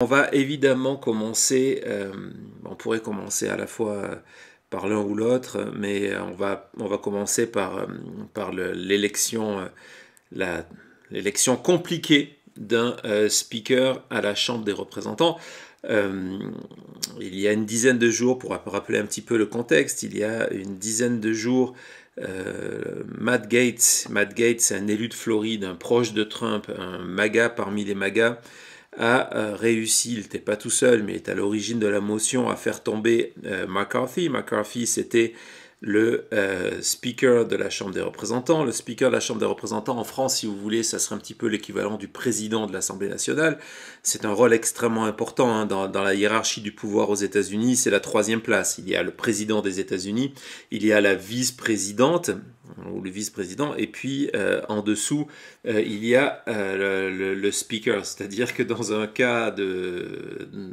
On va évidemment commencer, on pourrait commencer à la fois par l'un ou l'autre, mais on va commencer par l'élection compliquée d'un speaker à la Chambre des représentants. Il y a une dizaine de jours, pour rappeler un petit peu le contexte, il y a une dizaine de jours, Matt Gaetz, c'est un élu de Floride, un proche de Trump, un MAGA parmi les MAGA, a réussi, il n'était pas tout seul, mais est à l'origine de la motion à faire tomber McCarthy. McCarthy, c'était le speaker de la Chambre des représentants. Le speaker de la Chambre des représentants en France, si vous voulez, ça serait un petit peu l'équivalent du président de l'Assemblée nationale. C'est un rôle extrêmement important hein, dans la hiérarchie du pouvoir aux États-Unis. C'est la troisième place. Il y a le président des États-Unis, il y a la vice-présidente ou le vice-président, et puis en dessous, il y a le speaker, c'est-à-dire que dans un cas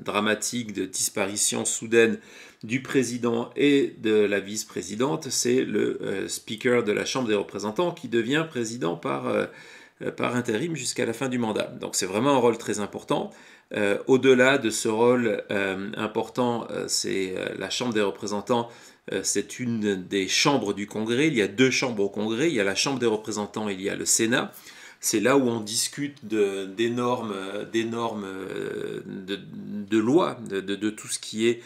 dramatique de disparition soudaine du président et de la vice-présidente, c'est le speaker de la Chambre des représentants qui devient président par intérim jusqu'à la fin du mandat. Donc c'est vraiment un rôle très important. Au-delà de ce rôle important, c'est la Chambre des représentants. C'est une des chambres du Congrès. Il y a deux chambres au Congrès. Il y a la Chambre des représentants et il y a le Sénat. C'est là où on discute des normes de loi, de tout ce qui est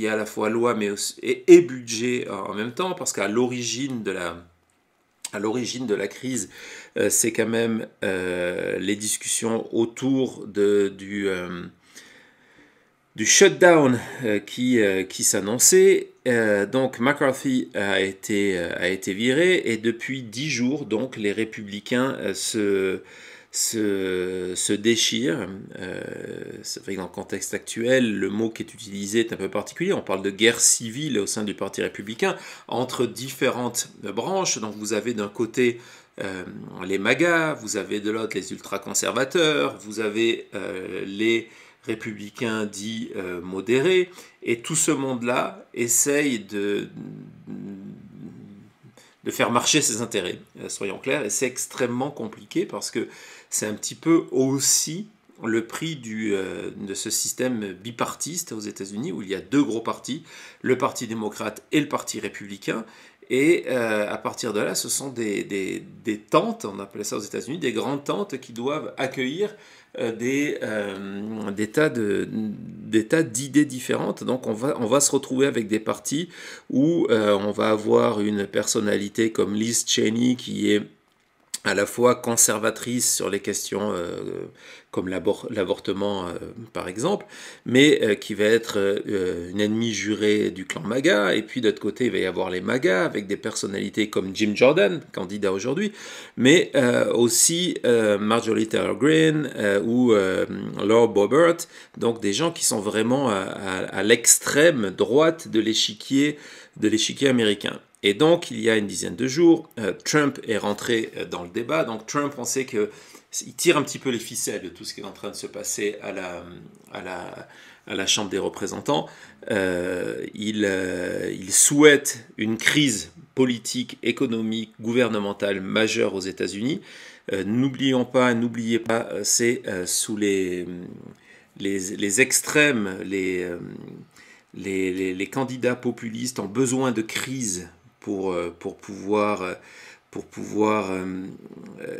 à la fois loi mais aussi, et budget en même temps, parce qu'à l'origine de la crise, c'est quand même les discussions autour du shutdown qui s'annonçait. Donc McCarthy a été viré et depuis 10 jours, donc les républicains se déchirent. C'est vrai que dans le contexte actuel, le mot qui est utilisé est un peu particulier. On parle de guerre civile au sein du Parti républicain entre différentes branches. Donc vous avez d'un côté les MAGA, vous avez de l'autre les ultra-conservateurs, vous avez les républicains dits modérés, et tout ce monde-là essaye de faire marcher ses intérêts, soyons clairs, et c'est extrêmement compliqué parce que c'est un petit peu aussi le prix de ce système bipartiste aux États-Unis où il y a deux gros partis, le Parti démocrate et le Parti républicain. Et à partir de là, ce sont des tentes, on appelle ça aux États-Unis, des grandes tentes qui doivent accueillir des tas d'idées différentes. Donc on va se retrouver avec des partis où on va avoir une personnalité comme Liz Cheney qui est à la fois conservatrice sur les questions comme l'avortement par exemple, mais qui va être une ennemie jurée du clan MAGA, et puis d'autre côté il va y avoir les MAGA avec des personnalités comme Jim Jordan, candidat aujourd'hui, mais aussi Marjorie Taylor Greene ou Laura Boebert, donc des gens qui sont vraiment à l'extrême droite de l'échiquier américain. Et donc, il y a une dizaine de jours, Trump est rentré dans le débat. Donc Trump, on sait qu'il tire un petit peu les ficelles de tout ce qui est en train de se passer à la Chambre des représentants. Il souhaite une crise politique, économique, gouvernementale majeure aux États-Unis. N'oubliez pas, c'est sous les extrêmes, les candidats populistes ont besoin de crise pour pouvoir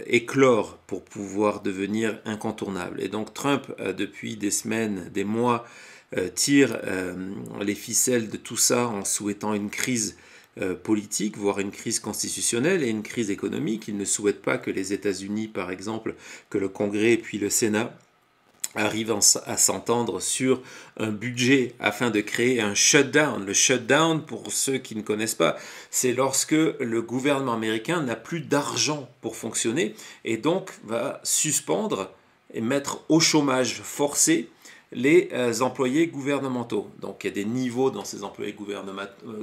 éclore, pour pouvoir devenir incontournable. Et donc Trump, depuis des semaines, des mois, tire les ficelles de tout ça en souhaitant une crise politique, voire une crise constitutionnelle et une crise économique. Il ne souhaite pas que les États-Unis, par exemple, que le Congrès et puis le Sénat arrivent à s'entendre sur un budget afin de créer un shutdown. Le shutdown, pour ceux qui ne connaissent pas, c'est lorsque le gouvernement américain n'a plus d'argent pour fonctionner et donc va suspendre et mettre au chômage forcé les employés gouvernementaux. Donc il y a des niveaux dans ces employés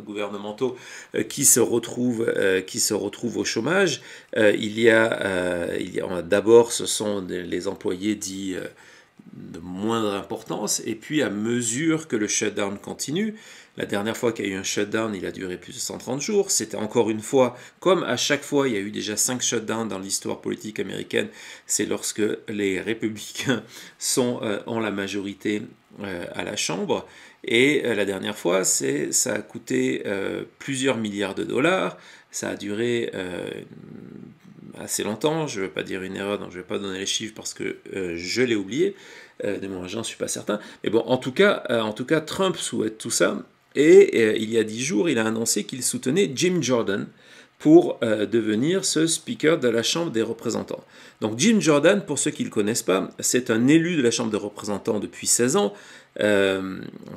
gouvernementaux qui se retrouvent au chômage. Il y a d'abord, ce sont les employés dits de moins moindre importance, et puis à mesure que le shutdown continue, la dernière fois qu'il y a eu un shutdown, il a duré plus de 130 jours, c'était encore une fois, comme à chaque fois, il y a eu déjà 5 shutdowns dans l'histoire politique américaine, c'est lorsque les républicains ont la majorité à la Chambre, et la dernière fois, ça a coûté plusieurs milliards de dollars, ça a duré assez longtemps, je ne veux pas dire une erreur, donc je ne vais pas donner les chiffres parce que je l'ai oublié, de moi j'en suis pas certain, mais bon, en tout cas, Trump souhaite tout ça, et il y a 10 jours, il a annoncé qu'il soutenait Jim Jordan pour devenir ce speaker de la Chambre des représentants. Donc Jim Jordan, pour ceux qui ne le connaissent pas, c'est un élu de la Chambre des représentants depuis 16 ans.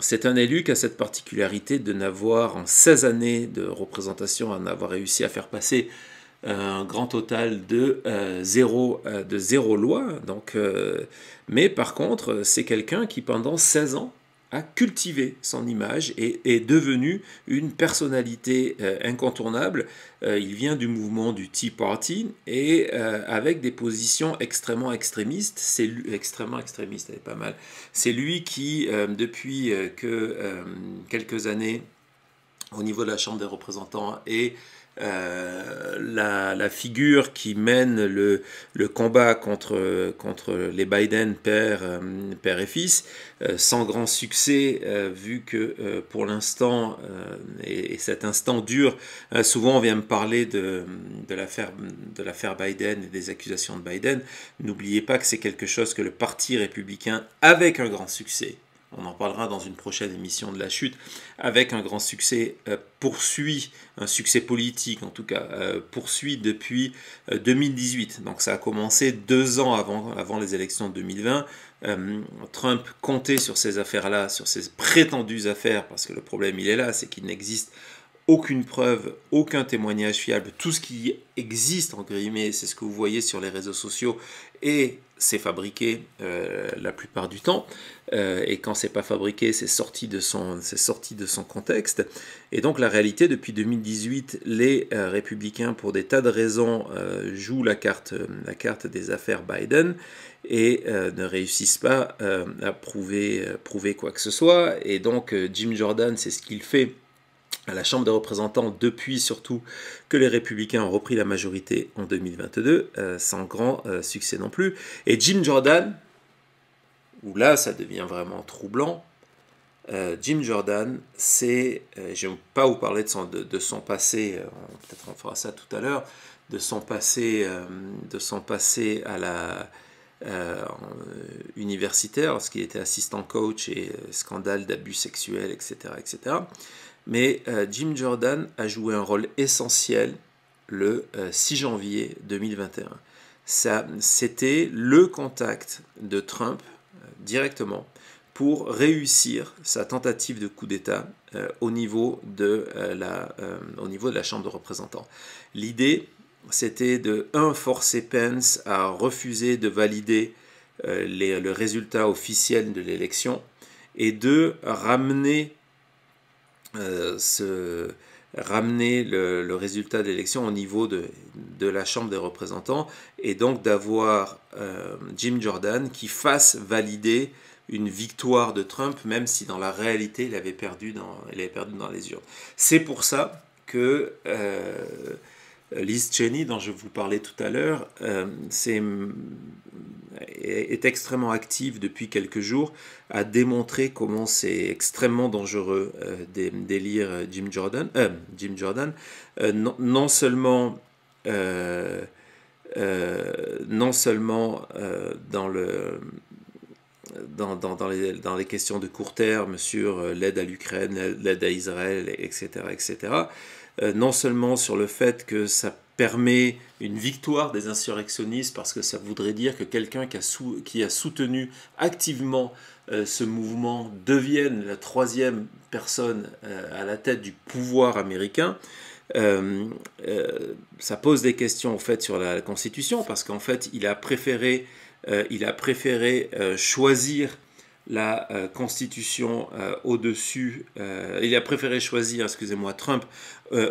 C'est un élu qui a cette particularité de n'avoir, en 16 années de représentation, à n'avoir réussi à faire passer un grand total de zéro loi. Donc, mais par contre, c'est quelqu'un qui, pendant 16 ans, a cultivé son image et est devenu une personnalité incontournable. Il vient du mouvement du Tea Party et avec des positions extrêmement extrémistes. Extrêmement extrémiste, elle est pas mal. C'est lui qui, depuis quelques années, au niveau de la Chambre des représentants, est la figure qui mène le combat contre les Biden, père et fils, sans grand succès, vu que pour l'instant, et cet instant dure, souvent on vient me parler de l'affaire Biden et des accusations de Biden. N'oubliez pas que c'est quelque chose que le Parti républicain, avec un grand succès, on en parlera dans une prochaine émission de la chute, avec un grand succès, poursuit, un succès politique en tout cas, poursuit depuis 2018. Donc ça a commencé 2 ans avant les élections de 2020. Trump comptait sur ces affaires-là, sur ces prétendues affaires, parce que le problème il est là, c'est qu'il n'existe aucune preuve, aucun témoignage fiable. Tout ce qui existe, en guillemets, c'est ce que vous voyez sur les réseaux sociaux, et c'est fabriqué la plupart du temps. Et quand c'est pas fabriqué, c'est sorti de son contexte. Et donc la réalité, depuis 2018, les républicains, pour des tas de raisons, jouent la carte des affaires Biden et ne réussissent pas à prouver quoi que ce soit. Et donc Jim Jordan, c'est ce qu'il fait à la Chambre des représentants depuis surtout que les républicains ont repris la majorité en 2022, sans grand succès non plus. Et Jim Jordan, où là ça devient vraiment troublant, Jim Jordan, je ne vais pas vous parler de son passé, peut-être on fera ça tout à l'heure, de son passé à la universitaire, lorsqu'il était assistant coach et scandale d'abus sexuels, etc., etc. Mais Jim Jordan a joué un rôle essentiel le 6 janvier 2021. C'était le contact de Trump directement pour réussir sa tentative de coup d'État au niveau de la Chambre de représentants. L'idée, c'était de forcer Pence à refuser de valider le résultat officiel de l'élection, et de ramener le résultat de l'élection au niveau de la Chambre des représentants, et donc d'avoir Jim Jordan qui fasse valider une victoire de Trump, même si dans la réalité il avait perdu dans les urnes. C'est pour ça que Liz Cheney, dont je vous parlais tout à l'heure, est extrêmement active depuis quelques jours, à démontrer comment c'est extrêmement dangereux d'élire Jim Jordan. Non seulement dans les questions de court terme sur l'aide à l'Ukraine, l'aide à Israël, etc., etc., non seulement sur le fait que ça permet une victoire des insurrectionnistes, parce que ça voudrait dire que quelqu'un qui a soutenu activement ce mouvement devienne la 3e personne à la tête du pouvoir américain. Ça pose des questions en fait sur la Constitution, parce qu'en fait il a préféré choisir la Constitution au-dessus, il a préféré choisir, Trump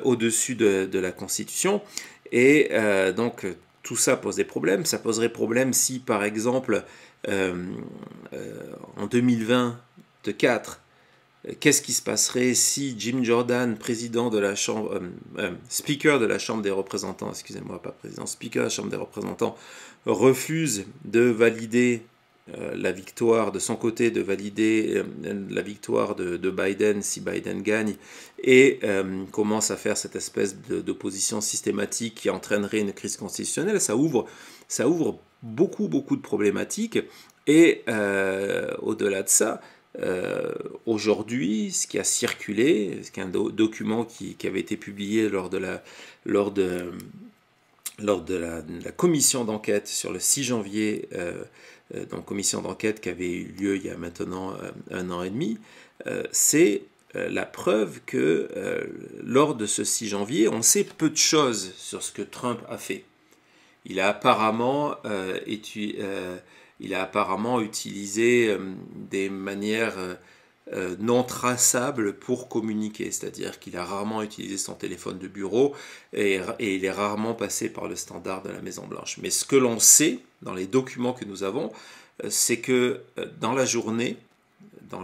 au-dessus de la Constitution, et donc tout ça pose des problèmes. Ça poserait problème si, par exemple, en 2024, qu'est-ce qui se passerait si Jim Jordan, président de la Chambre, speaker de la Chambre des représentants, excusez-moi, pas président, speaker de la Chambre des représentants, refuse de valider la victoire, de son côté, de valider la victoire de Biden si Biden gagne, et commence à faire cette espèce d'opposition systématique qui entraînerait une crise constitutionnelle, ça ouvre beaucoup de problématiques, et au-delà de ça, aujourd'hui, ce qui a circulé, ce qui est un document qui avait été publié lors de la commission d'enquête sur le 6 janvier, donc commission d'enquête qui avait eu lieu il y a maintenant 1 an et demi, c'est la preuve que lors de ce 6 janvier, on sait peu de choses sur ce que Trump a fait. Il a apparemment utilisé des manières non traçables pour communiquer, c'est-à-dire qu'il a rarement utilisé son téléphone de bureau et il est rarement passé par le standard de la Maison-Blanche. Mais ce que l'on sait dans les documents que nous avons, c'est que dans la journée, dans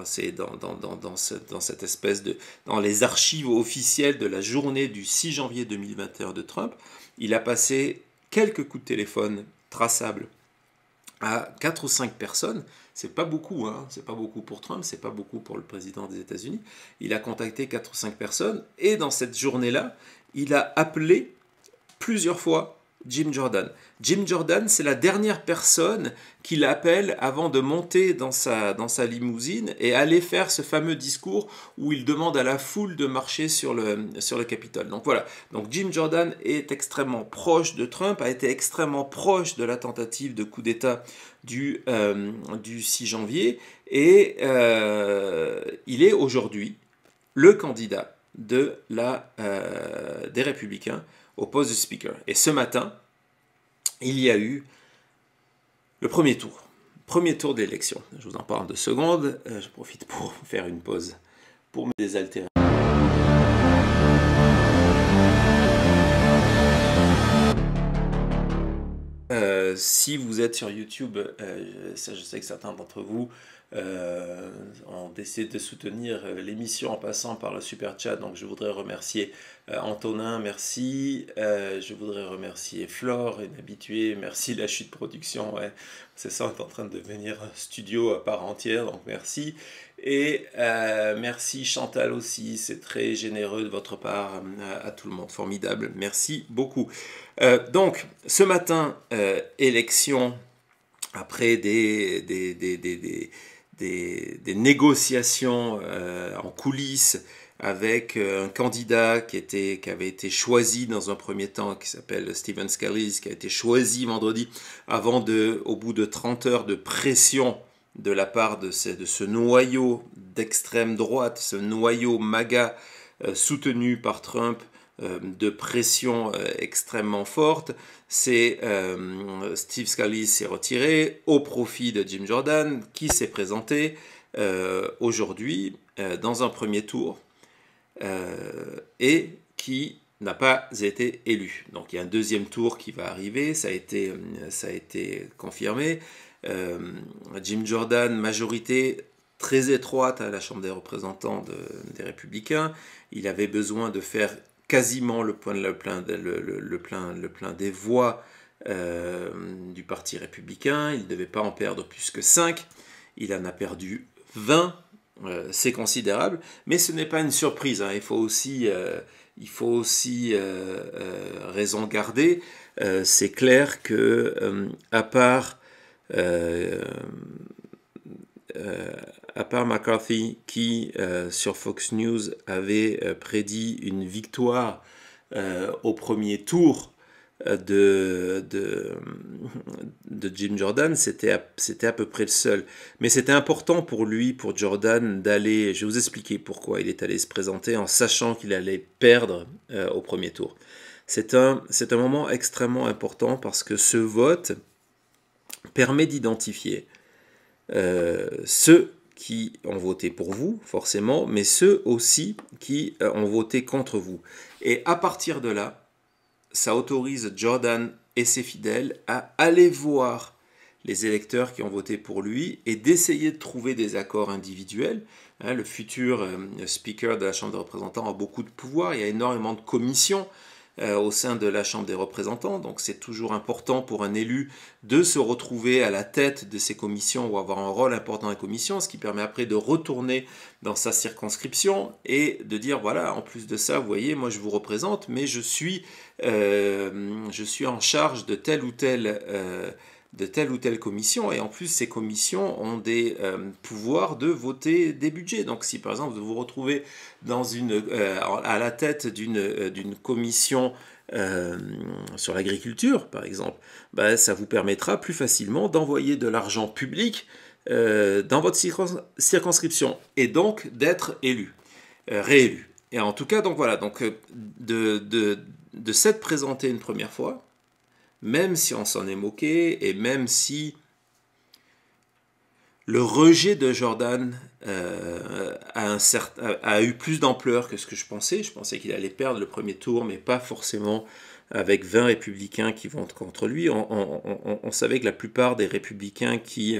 les archives officielles de la journée du 6 janvier 2021 de Trump, il a passé quelques coups de téléphone traçables à 4 ou 5 personnes. C'est pas beaucoup, hein. C'est pas beaucoup pour Trump, c'est pas beaucoup pour le président des États-Unis. Il a contacté 4 ou 5 personnes, et dans cette journée-là, il a appelé plusieurs fois Jim Jordan. Jim Jordan, c'est la dernière personne qu'il appelle avant de monter dans sa limousine et aller faire ce fameux discours où il demande à la foule de marcher sur le Capitole. Donc voilà, donc Jim Jordan est extrêmement proche de Trump, a été extrêmement proche de la tentative de coup d'État du 6 janvier, et il est aujourd'hui le candidat des Républicains au poste de speaker. Et ce matin, il y a eu le premier tour de l'élection. Je vous en parle 2 secondes. Je profite pour faire une pause pour me désaltérer. Si vous êtes sur YouTube, je sais que certains d'entre vous ont décidé de soutenir l'émission en passant par le super chat, donc je voudrais remercier Antonin, merci. Je voudrais remercier Flore, une habituée, merci. La Chute Production, ouais, c'est ça, on est en train de devenir un studio à part entière, donc merci. Et merci Chantal aussi, c'est très généreux de votre part à tout le monde, formidable, merci beaucoup. Donc, ce matin, élection, après des négociations en coulisses avec un candidat qui avait été choisi dans un premier temps, qui s'appelle Stephen Scalise, qui a été choisi vendredi, au bout de 30 heures de pression de la part de ce noyau d'extrême droite, ce noyau MAGA soutenu par Trump, de pression extrêmement forte, Steve Scalise s'est retiré au profit de Jim Jordan, qui s'est présenté aujourd'hui dans un premier tour et qui n'a pas été élu. Donc il y a un deuxième tour qui va arriver, ça a été confirmé. Jim Jordan, majorité très étroite à la Chambre des représentants des Républicains. Il avait besoin de faire quasiment le plein des voix du Parti républicain. Il ne devait pas en perdre plus que 5. Il en a perdu 20. C'est considérable, mais ce n'est pas une surprise, hein. Il faut aussi raison garder. C'est clair que à part McCarthy qui, sur Fox News, avait prédit une victoire au premier tour de Jim Jordan, c'était à peu près le seul. Mais c'était important pour Jordan, d'aller, je vais vous expliquer pourquoi il est allé se présenter en sachant qu'il allait perdre au premier tour. C'est un moment extrêmement important parce que ce vote permet d'identifier ceux qui ont voté pour vous, forcément, mais ceux aussi qui ont voté contre vous. Et à partir de là, ça autorise Jordan et ses fidèles à aller voir les électeurs qui ont voté pour lui et d'essayer de trouver des accords individuels. Le futur speaker de la Chambre des représentants a beaucoup de pouvoir, il y a énormément de commissions au sein de la Chambre des représentants, donc c'est toujours important pour un élu de se retrouver à la tête de ces commissions ou avoir un rôle important dans les commissions, ce qui permet après de retourner dans sa circonscription et de dire voilà, en plus de ça, vous voyez, moi je vous représente, mais je suis en charge de telle ou telle commission, et en plus ces commissions ont des pouvoirs de voter des budgets. Donc si par exemple vous vous retrouvez à la tête d'une commission sur l'agriculture par exemple, ça vous permettra plus facilement d'envoyer de l'argent public dans votre circonscription et donc d'être réélu. Et en tout cas, donc voilà, donc de s'être présenté une première fois, même si on s'en est moqué, et même si le rejet de Jordan a eu plus d'ampleur que ce que je pensais. Je pensais qu'il allait perdre le premier tour, mais pas forcément avec 20 républicains qui vont contre lui. On savait que la plupart des républicains qui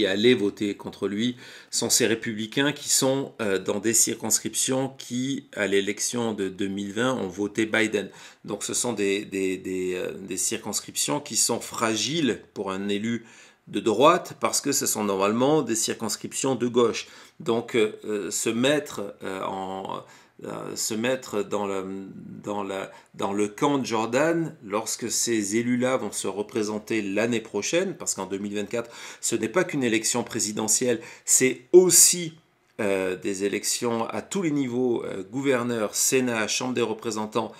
allaient voter contre lui sont ces républicains qui sont dans des circonscriptions qui, à l'élection de 2020, ont voté Biden. Donc ce sont des circonscriptions qui sont fragiles pour un élu de droite parce que ce sont normalement des circonscriptions de gauche. Donc se mettre dans le camp de Jordan lorsque ces élus-là vont se représenter l'année prochaine, parce qu'en 2024, ce n'est pas qu'une élection présidentielle, c'est aussi des élections à tous les niveaux, gouverneur, Sénat, Chambre des représentants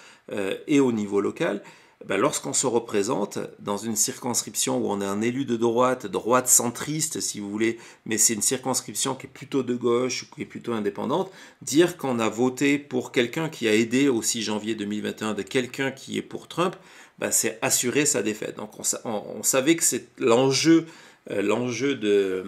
et au niveau local. Lorsqu'on se représente dans une circonscription où on est un élu de droite centriste si vous voulez, mais c'est une circonscription qui est plutôt de gauche ou qui est plutôt indépendante, dire qu'on a voté pour quelqu'un qui a aidé au 6 janvier 2021 de quelqu'un qui est pour Trump, c'est assurer sa défaite. Donc on savait que c'est l'enjeu de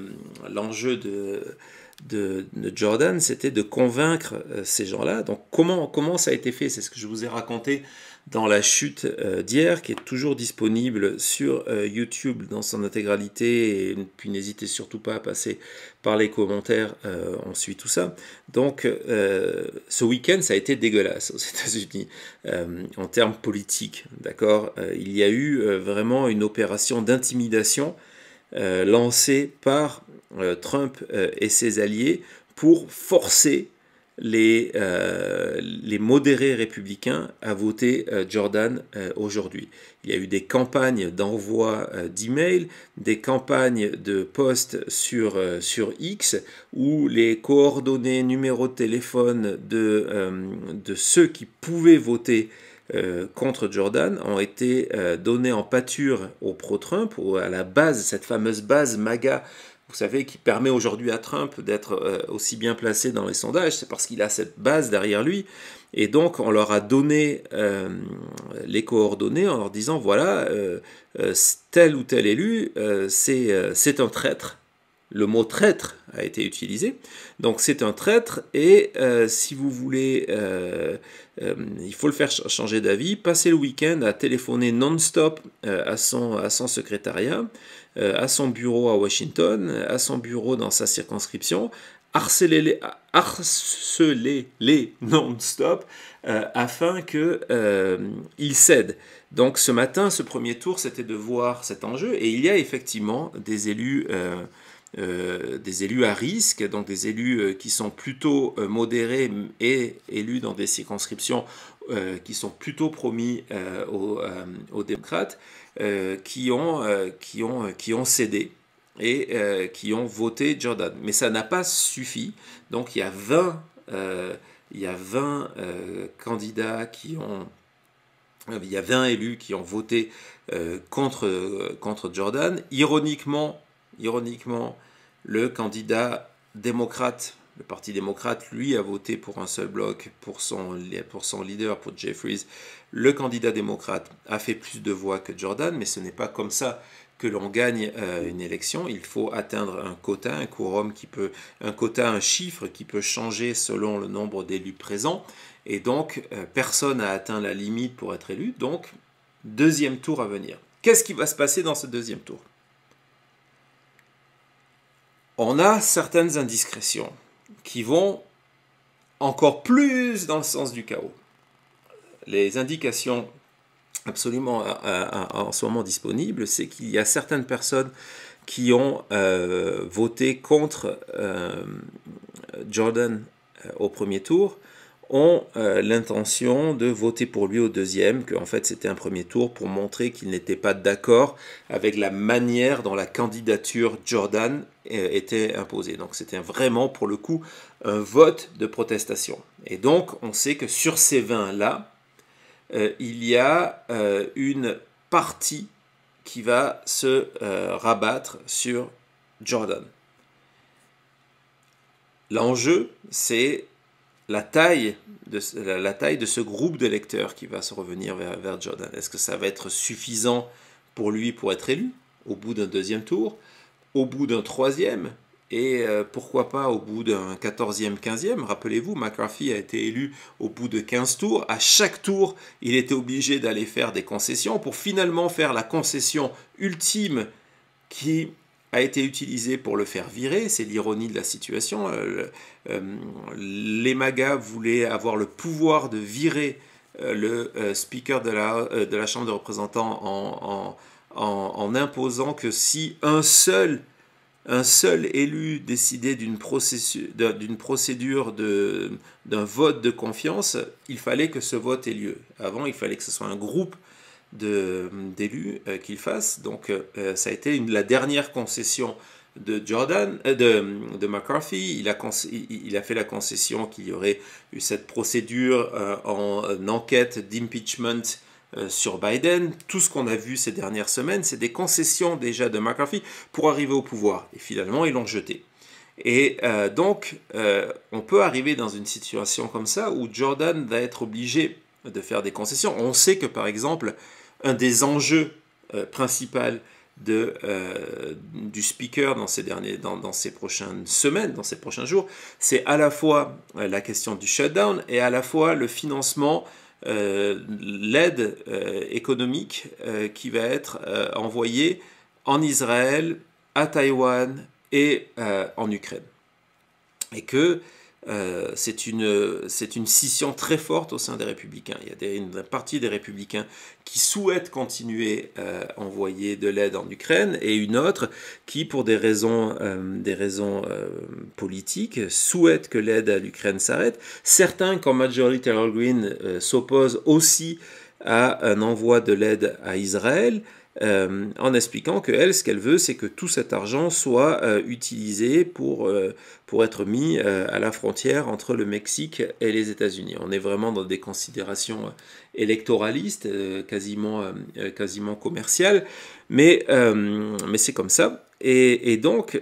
Jordan, c'était de convaincre ces gens-là. Donc comment ça a été fait? C'est ce que je vous ai raconté dans la chute d'hier, qui est toujours disponible sur YouTube dans son intégralité, et puis n'hésitez surtout pas à passer par les commentaires, on suit tout ça. Donc ce week-end, ça a été dégueulasse aux États-Unis en termes politiques, d'accord. Il y a eu vraiment une opération d'intimidation lancée par Trump et ses alliés pour forcer les modérés républicains à voter Jordan aujourd'hui. Il y a eu des campagnes d'envoi d'emails, des campagnes de posts sur X, où les coordonnées, numéros de téléphone de ceux qui pouvaient voter contre Jordan ont été donnés en pâture aux pro-Trump, à la base, cette fameuse base MAGA, vous savez, qui permet aujourd'hui à Trump d'être aussi bien placé dans les sondages. C'est parce qu'il a cette base derrière lui. Et donc, on leur a donné les coordonnées en leur disant, voilà, tel ou tel élu, c'est un traître. Le mot traître a été utilisé. Donc, c'est un traître. Et si vous voulez, il faut le faire changer d'avis. Passez le week-end à téléphoner non-stop à son secrétariat, à son bureau à Washington, à son bureau dans sa circonscription, harcelez-les non-stop afin qu'ils cèdent. Donc ce matin, ce premier tour, c'était de voir cet enjeu, et il y a effectivement des élus à risque, donc des élus qui sont plutôt modérés et élus dans des circonscriptions qui sont plutôt promis aux démocrates, qui ont cédé et qui ont voté Jordan. Mais ça n'a pas suffi. Donc il y a 20 candidats il y a 20 élus qui ont voté contre Jordan. Ironiquement, le candidat démocrate, le Parti démocrate, lui, a voté pour un seul bloc, pour son leader, pour Jeffries. Le candidat démocrate a fait plus de voix que Jordan, mais ce n'est pas comme ça que l'on gagne une élection. Il faut atteindre un quota, un quorum un chiffre qui peut changer selon le nombre d'élus présents. Et donc, personne n'a atteint la limite pour être élu. Donc, deuxième tour à venir. qu'est-ce qui va se passer dans ce deuxième tour? On a certaines indiscrétions qui vont encore plus dans le sens du chaos. Les indications absolument en ce moment disponibles, c'est qu'il y a certaines personnes qui ont voté contre Jordan au premier tour, ont l'intention de voter pour lui au deuxième, qu'en fait c'était un premier tour pour montrer qu'ils n'étaient pas d'accord avec la manière dont la candidature Jordan était imposée. Donc c'était vraiment pour le coup un vote de protestation. Et donc on sait que sur ces 20-là, il y a une partie qui va se rabattre sur Jordan. L'enjeu, c'est la taille de ce groupe d'électeurs qui va se revenir vers Jordan. Est-ce que ça va être suffisant pour lui pour être élu au bout d'un deuxième tour, au bout d'un troisième, et pourquoi pas au bout d'un 14e, 15e? Rappelez-vous, McCarthy a été élu au bout de 15 tours. À chaque tour, il était obligé d'aller faire des concessions pour finalement faire la concession ultime qui a été utilisée pour le faire virer. C'est l'ironie de la situation. Les MAGA voulaient avoir le pouvoir de virer le speaker de la Chambre des représentants en imposant que si un seul élu décidait d'une procédure d'un vote de confiance, il fallait que ce vote ait lieu. Avant, il fallait que ce soit un groupe d'élus qu'il fasse. Donc, ça a été la dernière concession de McCarthy. Il a fait la concession qu'il y aurait eu cette procédure en enquête d'impeachment sur Biden. Tout ce qu'on a vu ces dernières semaines, c'est des concessions déjà de McCarthy pour arriver au pouvoir. Et finalement, ils l'ont jeté. Et donc, on peut arriver dans une situation comme ça où Jordan va être obligé de faire des concessions. On sait que, par exemple, un des enjeux principaux du speaker dans ces prochaines semaines, dans ces prochains jours, c'est à la fois la question du shutdown et à la fois le financement, l'aide économique qui va être envoyée en Israël, à Taïwan et en Ukraine. Et que c'est une scission très forte au sein des républicains. Il y a une partie des républicains qui souhaitent continuer à envoyer de l'aide en Ukraine et une autre qui, pour des raisons politiques, souhaitent que l'aide à l'Ukraine s'arrête. Certains, comme Marjorie Taylor Greene, s'opposent aussi à un envoi de l'aide à Israël, en expliquant qu'elle, ce qu'elle veut, c'est que tout cet argent soit utilisé pour être mis à la frontière entre le Mexique et les États-Unis. On est vraiment dans des considérations électoralistes, quasiment commerciales, mais c'est comme ça. Et donc,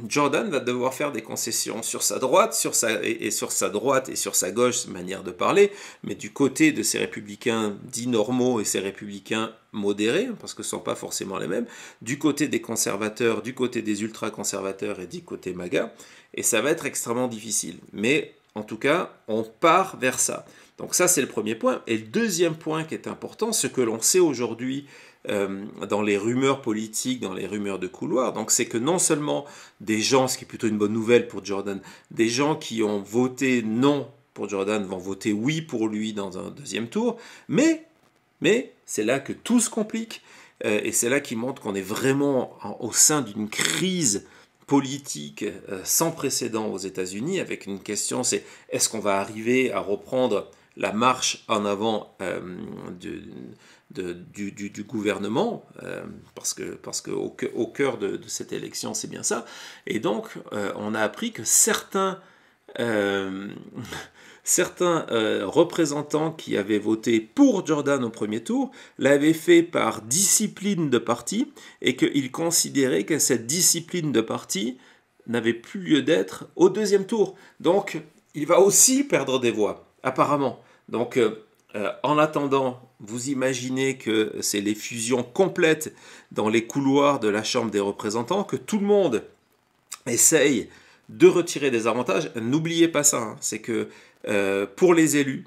Jordan va devoir faire des concessions sur sa droite, sur sa gauche, manière de parler, mais du côté de ces républicains dits normaux et ces républicains modérés, parce que ce ne sont pas forcément les mêmes, du côté des conservateurs, du côté des ultra-conservateurs et du côté MAGA, et ça va être extrêmement difficile. Mais en tout cas, on part vers ça. Donc ça, c'est le premier point. Et le deuxième point qui est important, ce que l'on sait aujourd'hui dans les rumeurs politiques, dans les rumeurs de couloir, donc c'est que non seulement des gens, ce qui est plutôt une bonne nouvelle pour Jordan, des gens qui ont voté non pour Jordan vont voter oui pour lui dans un deuxième tour, mais c'est là que tout se complique, et c'est là qui montre qu'on est vraiment au sein d'une crise politique sans précédent aux États-Unis, avec une question, c'est est-ce qu'on va arriver à reprendre la marche en avant du gouvernement, parce que au cœur de cette élection, c'est bien ça. Et donc, on a appris que certains représentants qui avaient voté pour Jordan au premier tour l'avaient fait par discipline de parti et qu'ils considéraient que cette discipline de parti n'avait plus lieu d'être au deuxième tour. Donc, il va aussi perdre des voix, apparemment. Donc, en attendant, vous imaginez que c'est l'effusion complète dans les couloirs de la Chambre des représentants, que tout le monde essaye de retirer des avantages. N'oubliez pas ça, hein, c'est que pour les élus,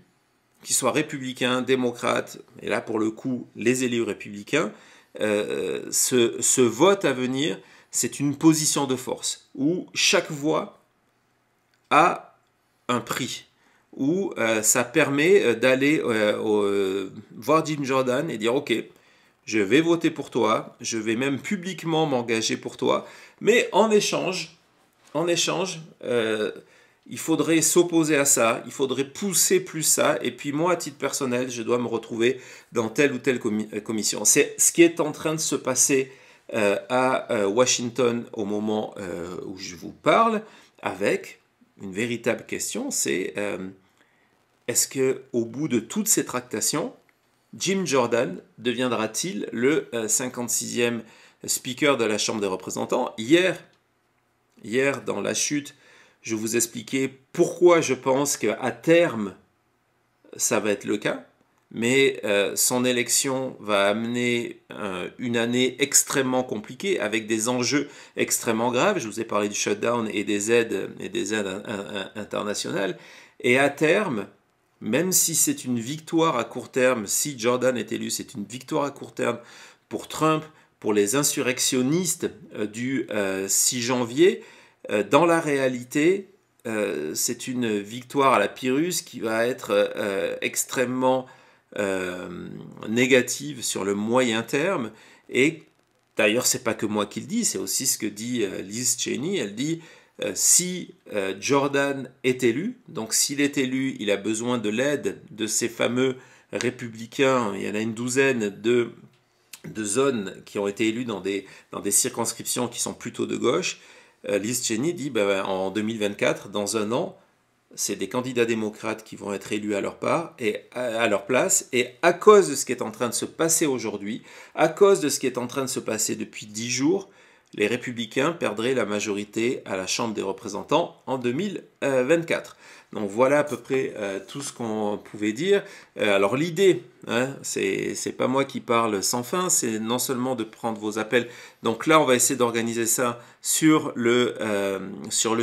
qu'ils soient républicains, démocrates, et là pour le coup les élus républicains, ce vote à venir, c'est une position de force où chaque voix a un prix, où ça permet d'aller voir Jim Jordan et dire ok, je vais voter pour toi, je vais même publiquement m'engager pour toi, mais en échange, il faudrait s'opposer à ça, il faudrait pousser plus ça, et puis moi, à titre personnel, je dois me retrouver dans telle ou telle commission. C'est ce qui est en train de se passer à Washington au moment où je vous parle, avec une véritable question, c'est est-ce que au bout de toutes ces tractations, Jim Jordan deviendra-t-il le 56e speaker de la Chambre des représentants? Hier, dans la chute, je vous expliquais pourquoi je pense qu'à terme, ça va être le cas. Mais son élection va amener une année extrêmement compliquée avec des enjeux extrêmement graves. Je vous ai parlé du shutdown et des aides internationales. Et à terme, même si c'est une victoire à court terme, si Jordan est élu, c'est une victoire à court terme pour Trump, pour les insurrectionnistes du 6 janvier, dans la réalité, c'est une victoire à la Pyrrhus qui va être extrêmement négative sur le moyen terme. Et d'ailleurs, c'est pas que moi qui le dis, c'est aussi ce que dit Liz Cheney. Elle dit si Jordan est élu, donc s'il est élu, il a besoin de l'aide de ces fameux républicains. Il y en a une douzaine de zones qui ont été élues dans des circonscriptions qui sont plutôt de gauche. Liz Cheney dit en 2024, dans un an, c'est des candidats démocrates qui vont être élus à leur part et à leur place. Et à cause de ce qui est en train de se passer aujourd'hui, à cause de ce qui est en train de se passer depuis 10 jours, les républicains perdraient la majorité à la Chambre des représentants en 2024. Donc voilà à peu près tout ce qu'on pouvait dire. Alors l'idée, c'est pas moi qui parle sans fin, c'est non seulement de prendre vos appels. Donc là, on va essayer d'organiser ça sur le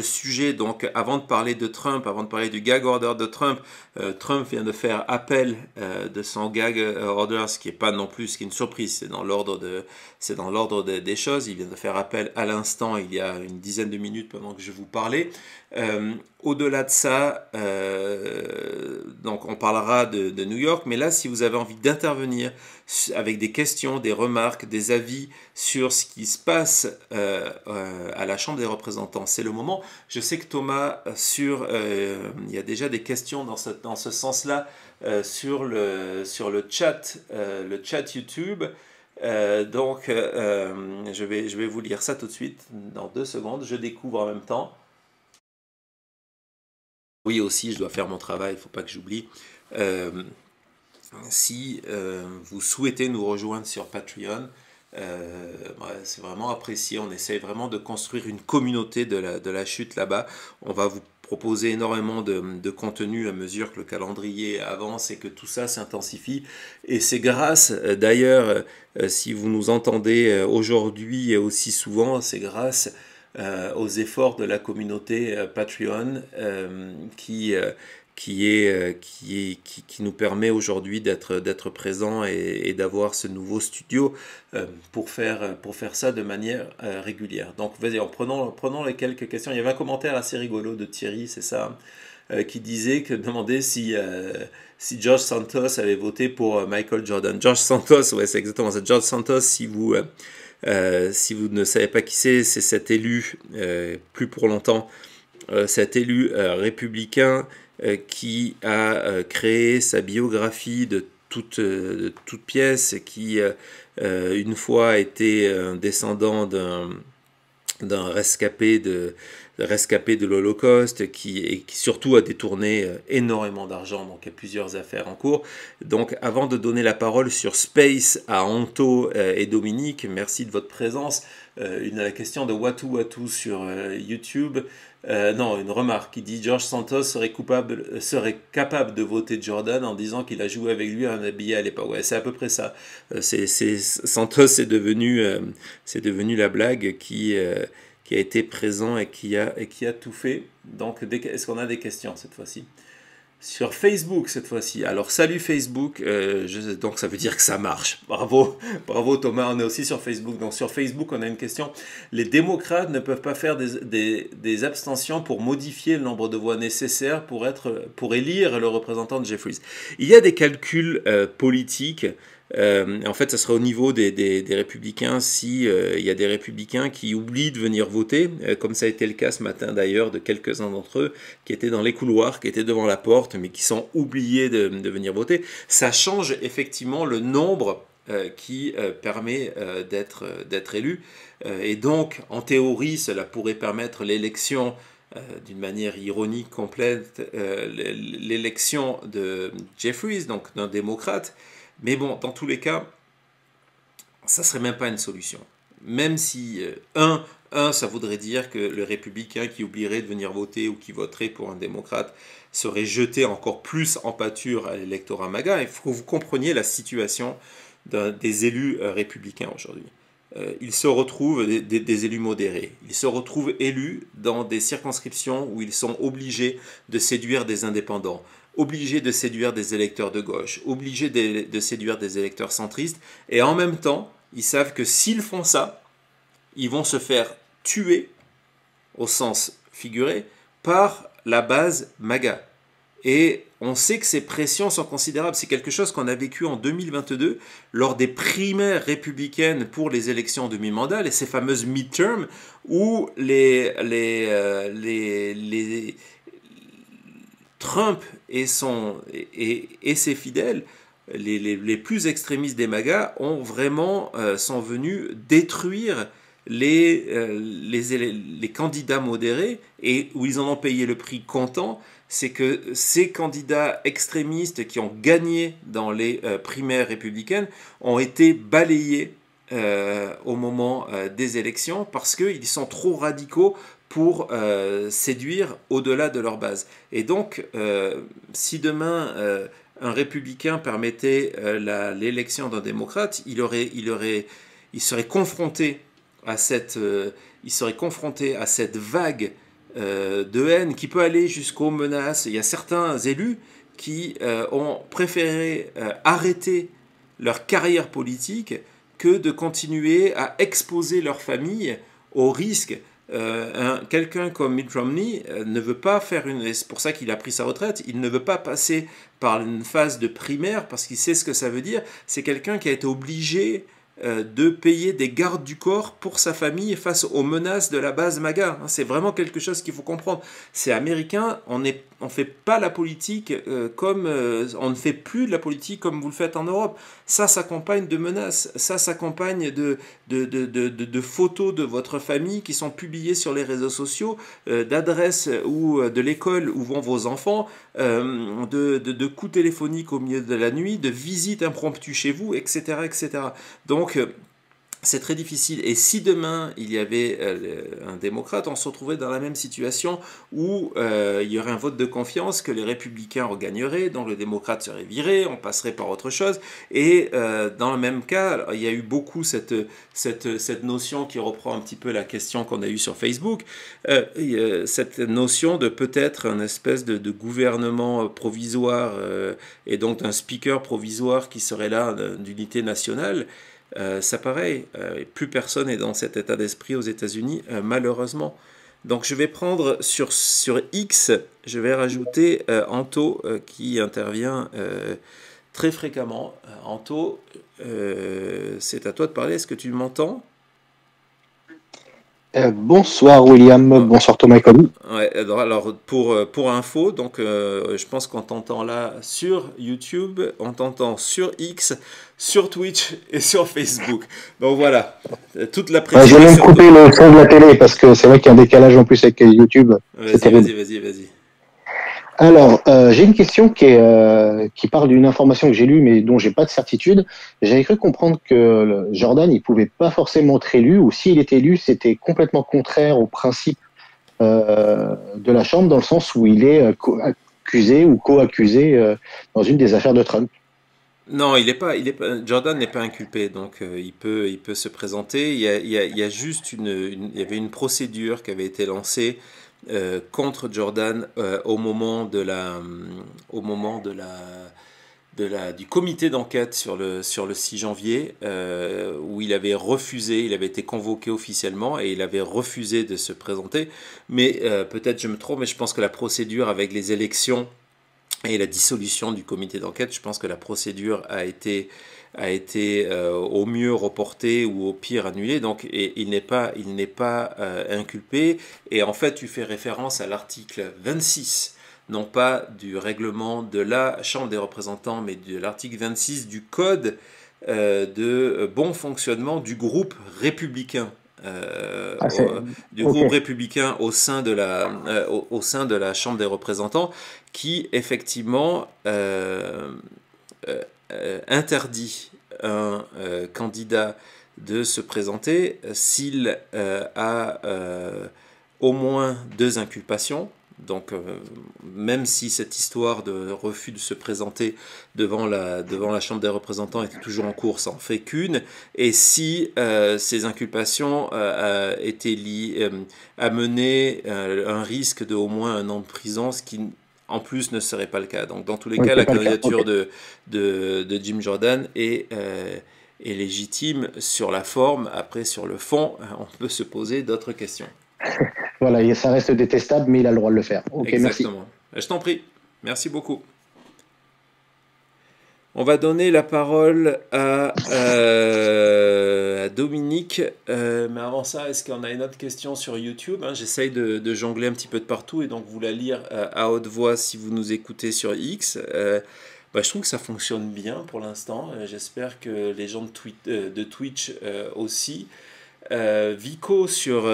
sujet. Donc avant de parler de Trump, avant de parler du gag order de Trump, Trump vient de faire appel de son gag order, ce qui n'est pas non plus, ce qui est une surprise, c'est dans l'ordre des choses. Il vient de faire appel à l'instant, il y a une dizaine de minutes pendant que je vous parlais. Au-delà de ça, donc on parlera de New York, mais là, si vous avez envie d'intervenir avec des questions, des remarques, des avis sur ce qui se passe à la Chambre des représentants, c'est le moment. Je sais que Thomas, il y a déjà des questions dans ce sens-là sur le chat YouTube. Donc, je vais vous lire ça tout de suite, dans 2 secondes. Je découvre en même temps. Oui, aussi, je dois faire mon travail, il ne faut pas que j'oublie. Si vous souhaitez nous rejoindre sur Patreon, c'est vraiment apprécié. On essaye vraiment de construire une communauté de la chute là-bas. On va vous proposer énormément de contenu à mesure que le calendrier avance et que tout ça s'intensifie. Et c'est grâce, d'ailleurs, si vous nous entendez aujourd'hui et aussi souvent, c'est grâce aux efforts de la communauté Patreon qui nous permet aujourd'hui d'être présent et d'avoir ce nouveau studio pour faire ça de manière régulière. Donc vas-y, prenons les quelques questions. Il y avait un commentaire assez rigolo de Thierry, c'est ça, qui demandait si George Santos avait voté pour Michael Jordan. George Santos, ouais, c'est exactement ça. George Santos, si vous ne savez pas qui c'est cet élu, plus pour longtemps, cet élu républicain qui a créé sa biographie de toute pièce, qui une fois a été descendant d'un rescapé de l'Holocauste, qui surtout a détourné énormément d'argent, donc il y a plusieurs affaires en cours. Donc avant de donner la parole sur Space à Anto et Dominique, merci de votre présence. Une question de Watu sur YouTube. Non, une remarque qui dit George Santos serait capable de voter Jordan en disant qu'il a joué avec lui à un NBA à l'époque. Ouais, c'est à peu près ça. Santos c'est devenu la blague qui a été présent et qui a tout fait. Donc, est-ce qu'on a des questions cette fois-ci Sur Facebook cette fois-ci. Alors salut Facebook, donc ça veut dire que ça marche. Bravo, bravo Thomas, on est aussi sur Facebook. Donc sur Facebook on a une question. Les démocrates ne peuvent pas faire des abstentions pour modifier le nombre de voix nécessaires pour élire le représentant de Jeffries. Il y a des calculs politiques. En fait, ça sera au niveau des républicains si il y a des républicains qui oublient de venir voter, comme ça a été le cas ce matin d'ailleurs de quelques-uns d'entre eux qui étaient dans les couloirs, qui étaient devant la porte, mais qui sont oubliés de venir voter. Ça change effectivement le nombre qui permet d'être élu. Et donc, en théorie, cela pourrait permettre l'élection d'une manière ironique complète, l'élection de Jeffries, donc d'un démocrate. Mais bon, dans tous les cas, ça ne serait même pas une solution. Même si, ça voudrait dire que le républicain qui oublierait de venir voter ou qui voterait pour un démocrate serait jeté encore plus en pâture à l'électorat MAGA. Il faut que vous compreniez la situation des élus républicains aujourd'hui. Ils se retrouvent, des élus modérés, ils se retrouvent élus dans des circonscriptions où ils sont obligés de séduire des indépendants, obligés de séduire des électeurs de gauche, obligés de séduire des électeurs centristes, et en même temps, ils savent que s'ils font ça, ils vont se faire tuer, au sens figuré, par la base MAGA. Et on sait que ces pressions sont considérables. C'est quelque chose qu'on a vécu en 2022 lors des primaires républicaines pour les élections de mi-mandat, ces fameuses midterms, où Trump et ses fidèles, les plus extrémistes des MAGA, sont venus détruire les candidats modérés, et où ils en ont payé le prix comptant. C'est que ces candidats extrémistes qui ont gagné dans les primaires républicaines ont été balayés au moment des élections parce qu'ils sont trop radicaux pour séduire au-delà de leur base. Et donc, si demain un républicain permettait l'élection d'un démocrate, il serait confronté à cette vague de haine qui peut aller jusqu'aux menaces. Il y a certains élus qui ont préféré arrêter leur carrière politique que de continuer à exposer leur famille au risque. Quelqu'un comme Mitt Romney ne veut pas faire c'est pour ça qu'il a pris sa retraite, il ne veut pas passer par une phase de primaire parce qu'il sait ce que ça veut dire. C'est quelqu'un qui a été obligé de payer des gardes du corps pour sa famille face aux menaces de la base MAGA. C'est vraiment quelque chose qu'il faut comprendre. C'est américain, on ne fait pas la politique on ne fait plus de la politique comme vous le faites en Europe. Ça s'accompagne de menaces, ça s'accompagne de photos de votre famille qui sont publiées sur les réseaux sociaux, d'adresses ou de l'école où vont vos enfants, de coups téléphoniques au milieu de la nuit, de visites impromptues chez vous, etc. etc. Donc, c'est très difficile. Et si demain, il y avait un démocrate, on se retrouverait dans la même situation où il y aurait un vote de confiance que les républicains regagneraient, donc le démocrate serait viré, on passerait par autre chose. Et dans le même cas, il y a eu beaucoup cette notion qui reprend un petit peu la question qu'on a eue sur Facebook, cette notion de peut-être une espèce de gouvernement provisoire et donc d'un speaker provisoire qui serait là d'unité nationale. Ça pareil, plus personne n'est dans cet état d'esprit aux États-Unis, malheureusement. Donc je vais prendre sur X, je vais rajouter Anto qui intervient très fréquemment. Anto, c'est à toi de parler, est-ce que tu m'entends ? Bonsoir William, bonsoir Thomas et Colin. Ouais, alors pour info, donc je pense qu'on t'entend là sur YouTube, on t'entend sur X, sur Twitch et sur Facebook. Donc voilà, toute la pression. Je vais même couper le son de la télé parce que c'est vrai qu'il y a un décalage en plus avec YouTube. Vas-y. Alors, j'ai une question qui parle d'une information que j'ai lue mais dont j'ai pas de certitude. J'avais cru comprendre que Jordan, il pouvait pas forcément être élu, ou s'il était élu, c'était complètement contraire au principe de la Chambre, dans le sens où il est accusé ou co-accusé dans une des affaires de Trump. Non, Jordan n'est pas inculpé, donc il peut se présenter. Il y a juste il y avait une procédure qui avait été lancée contre Jordan au moment du comité d'enquête sur le 6 janvier, où il avait refusé, il avait été convoqué officiellement et il avait refusé de se présenter. Mais peut-être je me trompe, mais je pense que la procédure avec les élections et la dissolution du comité d'enquête, je pense que la procédure a été au mieux reportée ou au pire annulée. Donc, il n'est pas inculpé. Et en fait, tu fais référence à l'article 26, non pas du règlement de la Chambre des représentants, mais de l'article 26 du Code de bon fonctionnement du groupe républicain. Euh, Ah, au, c'est, du ok. groupe républicain au sein de la Chambre des représentants qui effectivement interdit un candidat de se présenter s'il a au moins deux inculpations. Donc, même si cette histoire de refus de se présenter devant la Chambre des représentants était toujours en cours, ça en fait qu'une. Et si ces inculpations amenaient un risque de au moins un an de prison, ce qui en plus ne serait pas le cas. Donc, dans tous les Oui, cas, c'est la pas le cas. Ok. candidature de Jim Jordan est légitime sur la forme. Après, sur le fond, on peut se poser d'autres questions. Voilà, ça reste détestable, mais il a le droit de le faire. Ok, merci. Exactement. Je t'en prie. Merci beaucoup. On va donner la parole à Dominique. Mais avant ça, est-ce qu'on a une autre question sur YouTube, hein? J'essaye de jongler un petit peu de partout et donc vous la lire à haute voix si vous nous écoutez sur X. Je trouve que ça fonctionne bien pour l'instant. J'espère que les gens de Twitch aussi. Vico sur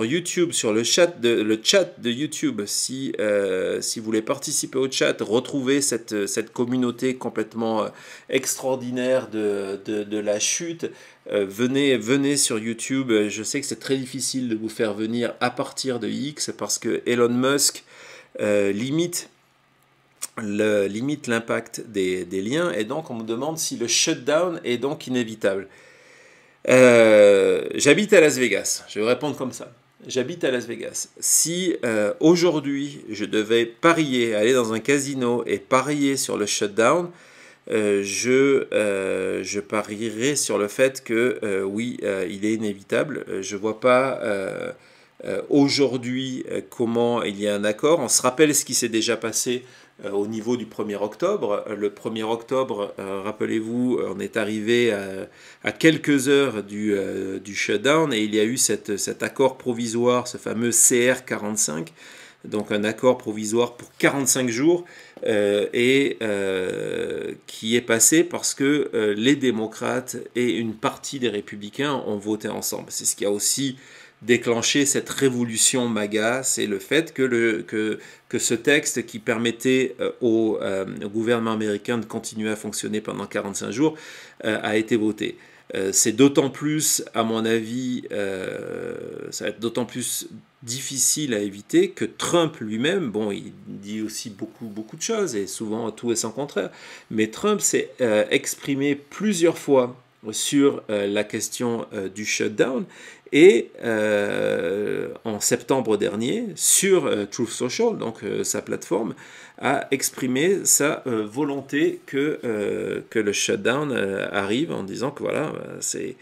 YouTube, sur le chat de YouTube, si vous voulez participer au chat, retrouver cette communauté complètement extraordinaire de la chute, venez sur YouTube. Je sais que c'est très difficile de vous faire venir à partir de X parce que Elon Musk limite l'impact des liens et donc on me demande si le shutdown est donc inévitable. J'habite à Las Vegas. Je vais répondre comme ça. J'habite à Las Vegas. Si aujourd'hui je devais parier, aller dans un casino et parier sur le shutdown, je parierais sur le fait que oui, il est inévitable. Je ne vois pas aujourd'hui comment il y a un accord. On se rappelle ce qui s'est déjà passé au niveau du 1er octobre. Le 1er octobre, rappelez-vous, on est arrivé à quelques heures du shutdown et il y a eu cet accord provisoire, ce fameux CR45, donc un accord provisoire pour 45 jours qui est passé parce que les démocrates et une partie des républicains ont voté ensemble. C'est ce qui a aussi déclenché cette révolution MAGA, c'est le fait que ce texte qui permettait au gouvernement américain de continuer à fonctionner pendant 45 jours a été voté. C'est d'autant plus, à mon avis, ça va être d'autant plus difficile à éviter que Trump lui-même, bon, il dit aussi beaucoup de choses et souvent tout et son contraire, mais Trump s'est exprimé plusieurs fois sur la question du shutdown et en septembre dernier sur Truth Social, donc sa plateforme, a exprimé sa volonté que le shutdown arrive en disant que voilà, c'est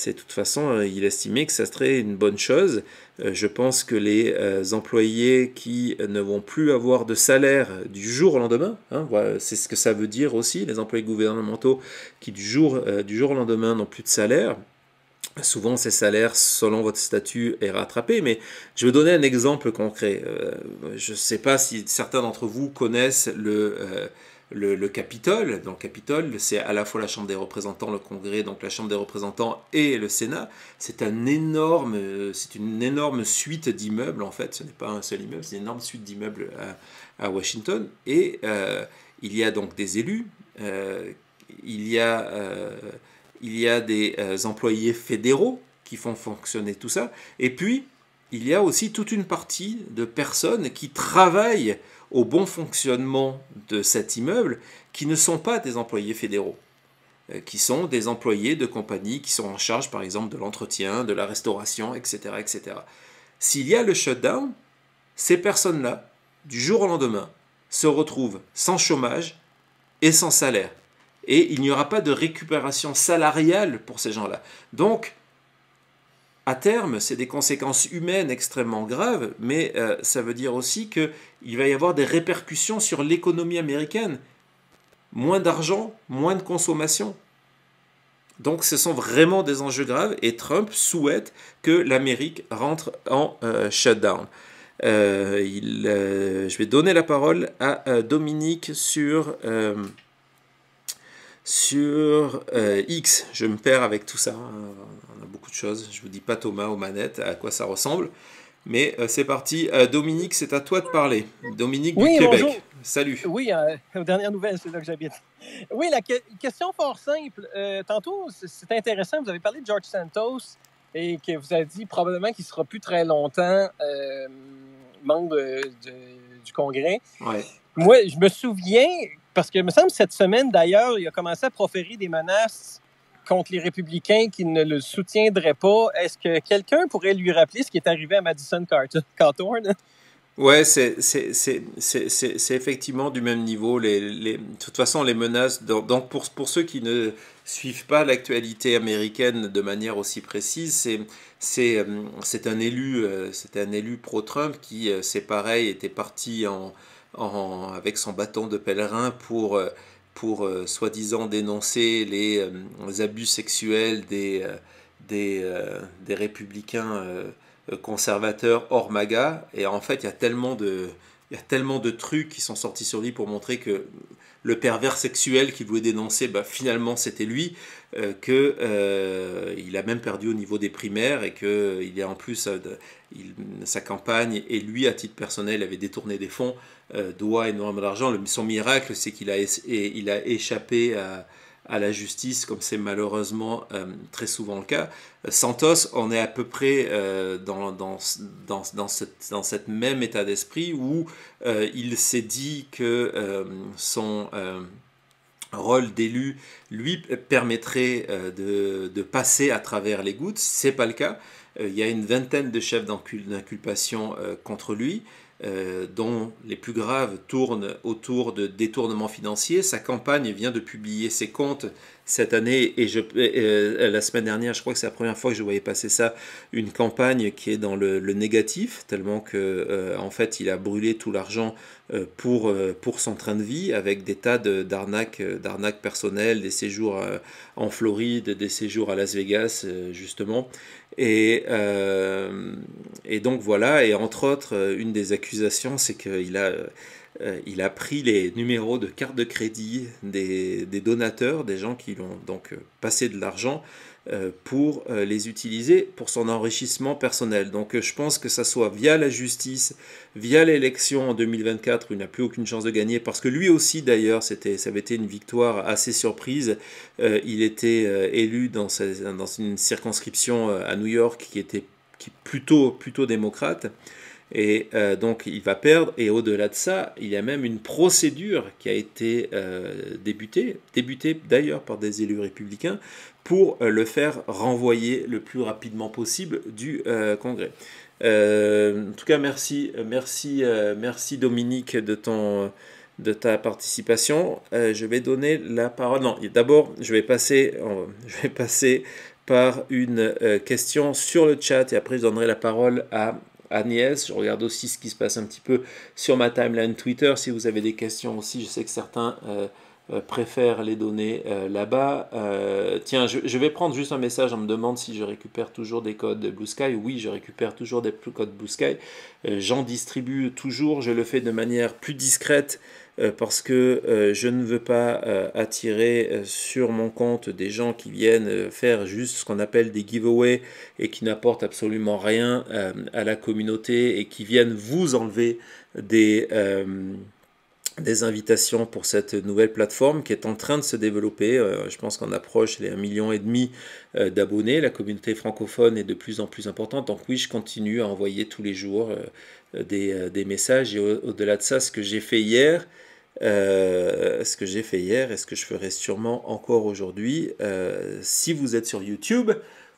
de toute façon, il estimait que ça serait une bonne chose. Je pense que les employés qui ne vont plus avoir de salaire du jour au lendemain, hein, voilà, c'est ce que ça veut dire aussi, les employés gouvernementaux qui du jour au lendemain n'ont plus de salaire. Souvent, ces salaires, selon votre statut, est rattrapé. Mais je vais donner un exemple concret. Je ne sais pas si certains d'entre vous connaissent le Capitole. Donc, Capitole, c'est à la fois la Chambre des représentants, le Congrès, donc la Chambre des représentants et le Sénat. C'est une énorme suite d'immeubles, en fait. Ce n'est pas un seul immeuble, c'est une énorme suite d'immeubles à Washington. Et il y a donc des élus. Il y a des employés fédéraux qui font fonctionner tout ça. Et puis, il y a aussi toute une partie de personnes qui travaillent au bon fonctionnement de cet immeuble qui ne sont pas des employés fédéraux, qui sont des employés de compagnies qui sont en charge par exemple de l'entretien, de la restauration, etc., etc. S'il y a le shutdown, ces personnes-là, du jour au lendemain, se retrouvent sans chômage et sans salaire. Et il n'y aura pas de récupération salariale pour ces gens-là. Donc, à terme, c'est des conséquences humaines extrêmement graves, mais ça veut dire aussi qu'il va y avoir des répercussions sur l'économie américaine. Moins d'argent, moins de consommation. Donc ce sont vraiment des enjeux graves et Trump souhaite que l'Amérique rentre en shutdown. Je vais donner la parole à Dominique sur X. Je me perds avec tout ça. On a beaucoup de choses. Je ne vous dis pas Thomas aux manettes à quoi ça ressemble. Mais c'est parti. Dominique, c'est à toi de parler. Dominique du Québec. Bonjour. Salut. Oui, aux dernières nouvelles, c'est là que j'habite. Oui, question fort simple. Tantôt, c'est intéressant, vous avez parlé de George Santos et que vous avez dit probablement qu'il ne sera plus très longtemps membre du Congrès. Ouais. Moi, je me souviens, parce que il me semble cette semaine, d'ailleurs, il a commencé à proférer des menaces contre les républicains qui ne le soutiendraient pas. Est-ce que quelqu'un pourrait lui rappeler ce qui est arrivé à Madison Cawthorn? Ouais, c'est effectivement du même niveau. De toute façon, les menaces. Donc, pour ceux qui ne suivent pas l'actualité américaine de manière aussi précise, c'est un élu pro-Trump qui, c'est pareil, était parti avec son bâton de pèlerin pour soi-disant dénoncer les abus sexuels des républicains conservateur hors MAGA. Et en fait, il y a tellement de trucs qui sont sortis sur lui pour montrer que le pervers sexuel qu'il voulait dénoncer, finalement, c'était lui, il a même perdu au niveau des primaires et qu'il y a en plus sa campagne et lui, à titre personnel, avait détourné des fonds, doit énormément d'argent. Son miracle, c'est qu'il a échappé à la justice, comme c'est malheureusement très souvent le cas. Santos, on est à peu près dans cette même état d'esprit où il s'est dit que son rôle d'élu lui permettrait de passer à travers les gouttes. C'est pas le cas. Il y a une vingtaine de chefs d'inculpation contre lui, dont les plus graves tournent autour de détournements financiers. Sa campagne vient de publier ses comptes cette année et la semaine dernière, je crois que c'est la première fois que je voyais passer ça, une campagne qui est dans le négatif, tellement que en fait il a brûlé tout l'argent pour son train de vie avec des tas d'arnaques personnelles, des séjours en Floride, des séjours à Las Vegas justement. Et donc voilà, et entre autres, une des accusations, c'est qu'il a pris les numéros de carte de crédit des donateurs, des gens qui lui ont donc passé de l'argent pour les utiliser pour son enrichissement personnel. Donc je pense que ça soit via la justice, via l'élection en 2024 où il n'a plus aucune chance de gagner, parce que lui aussi d'ailleurs, ça avait été une victoire assez surprise. Il était élu dans une circonscription à New York qui est plutôt démocrate. Et donc il va perdre, et au-delà de ça, il y a même une procédure qui a été débutée d'ailleurs par des élus républicains, pour le faire renvoyer le plus rapidement possible du Congrès. En tout cas, merci Dominique de ta participation. Je vais donner la parole. Non, d'abord, je vais passer par une question sur le chat, et après je donnerai la parole à Agnès. Je regarde aussi ce qui se passe un petit peu sur ma timeline Twitter. Si vous avez des questions aussi, je sais que certains préfèrent les donner là-bas. Tiens, je vais prendre juste un message. On me demande si je récupère toujours des codes Blue Sky. Oui, je récupère toujours des codes Blue Sky. J'en distribue toujours. Je le fais de manière plus discrète parce que je ne veux pas attirer sur mon compte des gens qui viennent faire juste ce qu'on appelle des giveaways et qui n'apportent absolument rien à la communauté et qui viennent vous enlever des invitations pour cette nouvelle plateforme qui est en train de se développer. Je pense qu'on approche les 1,5 million d'abonnés. La communauté francophone est de plus en plus importante. Donc oui, je continue à envoyer tous les jours des messages. Et au-delà de ça, ce que j'ai fait hier, et ce que je ferai sûrement encore aujourd'hui, si vous êtes sur YouTube,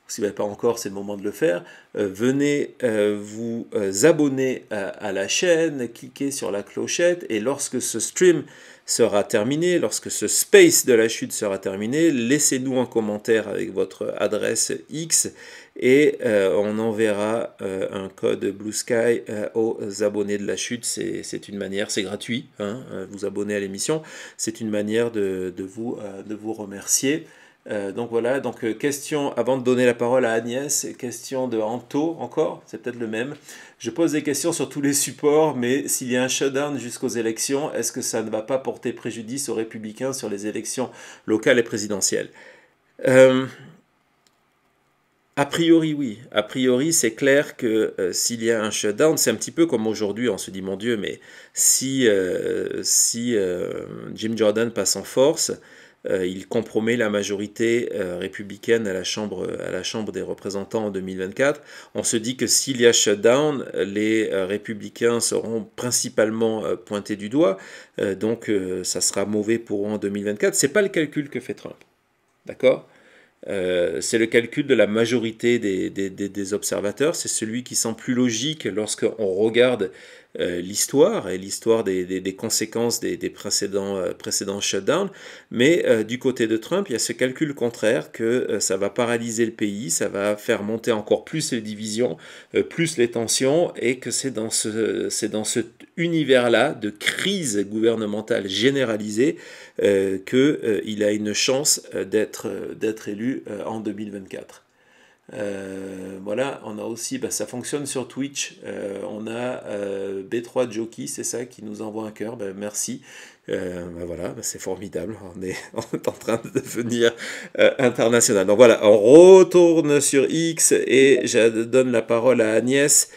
si vous n'avez pas encore, c'est le moment de le faire. Venez vous abonner à la chaîne, cliquez sur la clochette et lorsque ce stream sera terminé, lorsque ce space de la chute sera terminé, laissez-nous un commentaire avec votre adresse X et on enverra un code Blue Sky aux abonnés de la chute. C'est une manière, c'est gratuit, hein, vous abonner à l'émission, c'est une manière de vous remercier. Donc voilà, donc question, avant de donner la parole à Agnès, question de Anto encore, c'est peut-être le même. Je pose des questions sur tous les supports, mais s'il y a un shutdown jusqu'aux élections, est-ce que ça ne va pas porter préjudice aux républicains sur les élections locales et présidentielles? A priori, oui. A priori, c'est clair que s'il y a un shutdown, c'est un petit peu comme aujourd'hui, on se dit, mon Dieu, mais si Jim Jordan passe en force, il compromet la majorité républicaine à la Chambre des représentants en 2024. On se dit que s'il y a shutdown, les républicains seront principalement pointés du doigt, donc ça sera mauvais pour eux en 2024. C'est pas le calcul que fait Trump, d'accord? C'est le calcul de la majorité des observateurs, c'est celui qui semble plus logique lorsqu'on regarde l'histoire et l'histoire des conséquences des précédents shutdowns. Mais du côté de Trump, il y a ce calcul contraire que ça va paralyser le pays, ça va faire monter encore plus les divisions, plus les tensions, et que c'est dans cet univers-là de crise gouvernementale généralisée qu'il a une chance d'être élu en 2024. Voilà, on a aussi, ça fonctionne sur Twitch, on a B3 Jockey, c'est ça, qui nous envoie un cœur, merci. Voilà, c'est formidable, on est en train de devenir international. Donc voilà, on retourne sur X et je donne la parole à Agnès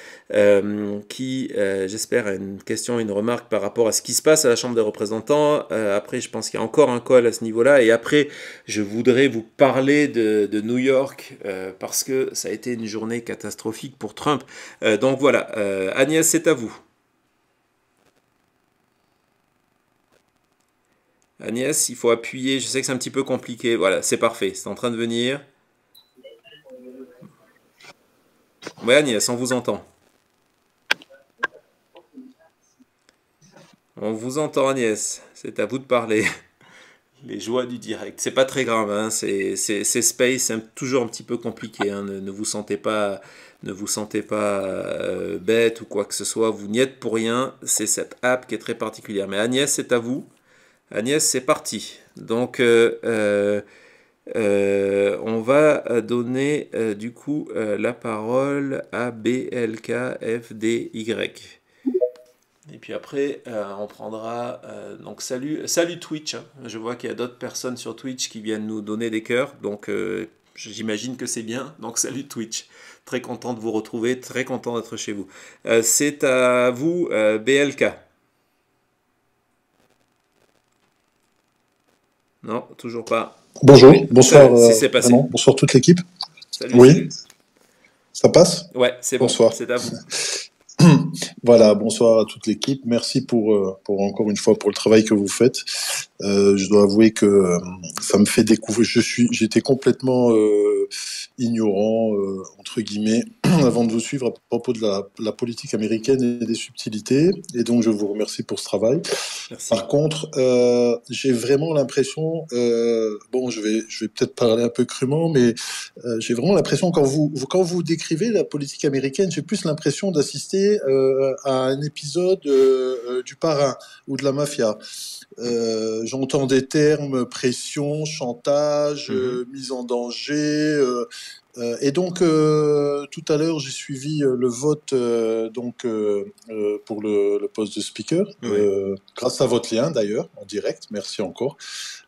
qui, j'espère, a une question, une remarque par rapport à ce qui se passe à la Chambre des représentants. Après, je pense qu'il y a encore un call à ce niveau-là. Et après, je voudrais vous parler de New York parce que ça a été une journée catastrophique pour Trump. Donc voilà, Agnès, c'est à vous. Agnès, il faut appuyer. Je sais que c'est un petit peu compliqué. Voilà, c'est parfait. C'est en train de venir. Oui, Agnès, on vous entend. On vous entend, Agnès. C'est à vous de parler. Les joies du direct. C'est pas très grave, hein. C'est space, c'est toujours un petit peu compliqué, hein. Ne vous sentez pas, bête ou quoi que ce soit. Vous n'y êtes pour rien. C'est cette app qui est très particulière. Mais Agnès, c'est à vous. Agnès, c'est parti. Donc, on va donner du coup la parole à BLKFDY. Et puis après, on prendra... donc salut Twitch, hein. Je vois qu'il y a d'autres personnes sur Twitch qui viennent nous donner des cœurs. Donc j'imagine que c'est bien. Donc salut Twitch. Très content de vous retrouver. Très content d'être chez vous. C'est à vous, BLK. Non, toujours pas. Bonjour, bonsoir, Si c'est passé. bonsoir toute l'équipe. Salut. Oui, ça passe? Ouais, c'est bon. Bonsoir. C'est à vous. Voilà, bonsoir à toute l'équipe. Merci pour encore une fois pour le travail que vous faites. Je dois avouer que ça me fait découvrir. J'étais complètement ignorant entre guillemets avant de vous suivre à propos de la politique américaine et des subtilités. Et donc je vous remercie pour ce travail. Merci. Par contre, j'ai vraiment l'impression, bon, je vais peut-être parler un peu crûment, mais j'ai vraiment l'impression quand vous décrivez la politique américaine, j'ai plus l'impression d'assister à un épisode du Parrain ou de la mafia. J'entends des termes pression, chantage, mise en danger, Et donc, tout à l'heure, j'ai suivi le vote pour le poste de speaker, Oui. grâce à votre lien d'ailleurs, en direct. Merci encore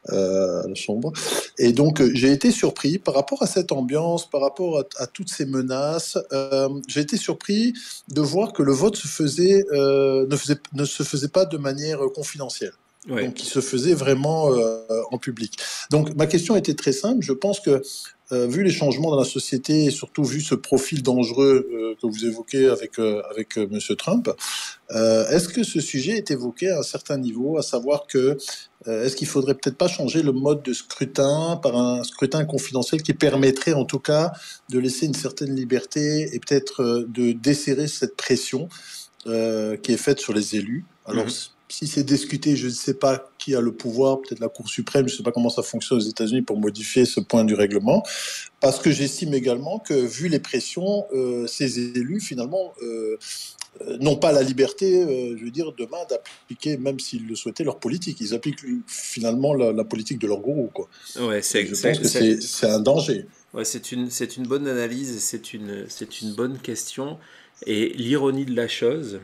à la Chambre. Et donc, j'ai été surpris par rapport à cette ambiance, par rapport à toutes ces menaces. J'ai été surpris de voir que le vote ne se faisait pas de manière confidentielle. Oui. Donc, il se faisait vraiment en public. Donc, ma question était très simple. Je pense que vu les changements dans la société et surtout vu ce profil dangereux que vous évoquez avec Monsieur Trump, est-ce que ce sujet est évoqué à un certain niveau, à savoir que est-ce qu'il faudrait peut-être pas changer le mode de scrutin par un scrutin confidentiel qui permettrait en tout cas de laisser une certaine liberté et peut-être de desserrer cette pression qui est faite sur les élus. Alors, Mhm. si c'est discuté, je ne sais pas qui a le pouvoir, peut-être la Cour suprême, je ne sais pas comment ça fonctionne aux États-Unis pour modifier ce point du règlement, parce que j'estime également que, vu les pressions, ces élus, finalement, n'ont pas la liberté, je veux dire, demain d'appliquer, même s'ils le souhaitaient, leur politique. Ils appliquent finalement la politique de leur gourou, quoi. Ouais, Et je pense que c'est un danger. ouais, c'est une bonne analyse et c'est une bonne question. Et l'ironie de la chose,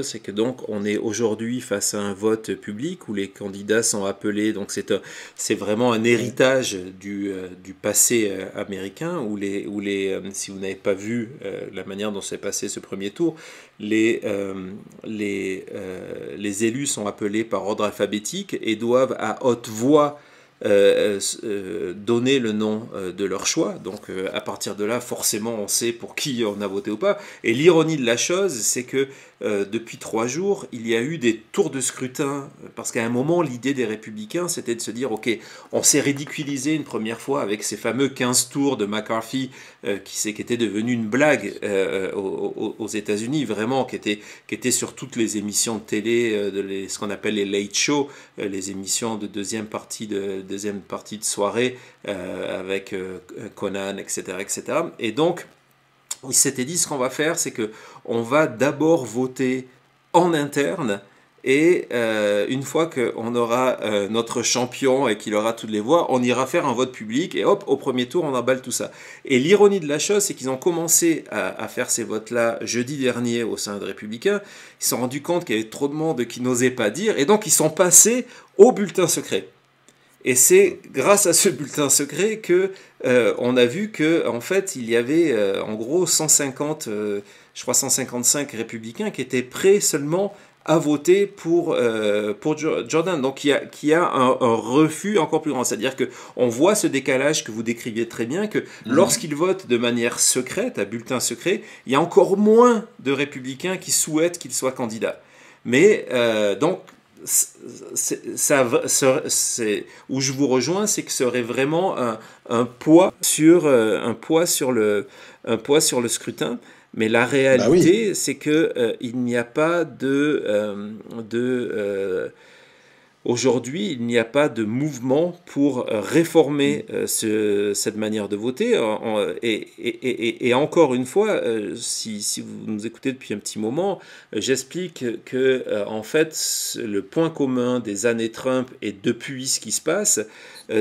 c'est que donc on est aujourd'hui face à un vote public où les candidats sont appelés. Donc c'est vraiment un Ouais. héritage du passé américain si vous n'avez pas vu la manière dont s'est passé ce premier tour, les élus sont appelés par ordre alphabétique et doivent à haute voix donner le nom de leur choix. Donc à partir de là, forcément, on sait pour qui on a voté ou pas. Et l'ironie de la chose, c'est que depuis 3 jours, il y a eu des tours de scrutin, parce qu'à un moment, l'idée des républicains, c'était de se dire, ok, on s'est ridiculisé une première fois avec ces fameux 15 tours de McCarthy, qui était devenu une blague aux États-Unis, vraiment, qui était sur toutes les émissions de télé, ce qu'on appelle les late shows, les émissions de deuxième partie de soirée avec Conan, etc., etc. Et donc, il s'était dit, ce qu'on va faire, c'est que on va d'abord voter en interne. Et une fois qu'on aura notre champion et qu'il aura toutes les voix, on ira faire un vote public et hop, au premier tour, on emballe tout ça. Et l'ironie de la chose, c'est qu'ils ont commencé à faire ces votes-là jeudi dernier au sein des Républicains. Ils se sont rendus compte qu'il y avait trop de monde qui n'osait pas dire et donc ils sont passés au bulletin secret. Et c'est grâce à ce bulletin secret que on a vu que en fait il y avait en gros 150, je crois 155 républicains qui étaient prêts seulement à voter pour Jordan. Donc il y a un refus encore plus grand. C'est-à-dire que on voit ce décalage que vous décriviez très bien, que Mhm. lorsqu'ils votent de manière secrète, à bulletin secret, il y a encore moins de républicains qui souhaitent qu'il soit candidat. Mais donc où je vous rejoins, c'est que ce serait vraiment un poids un poids sur le scrutin. Mais la Bah oui. réalité, c'est que il n'y a pas aujourd'hui, il n'y a pas de mouvement pour réformer cette manière de voter. Et encore une fois, si vous nous écoutez depuis un petit moment, j'explique que en fait, le point commun des années Trump et depuis ce qui se passe,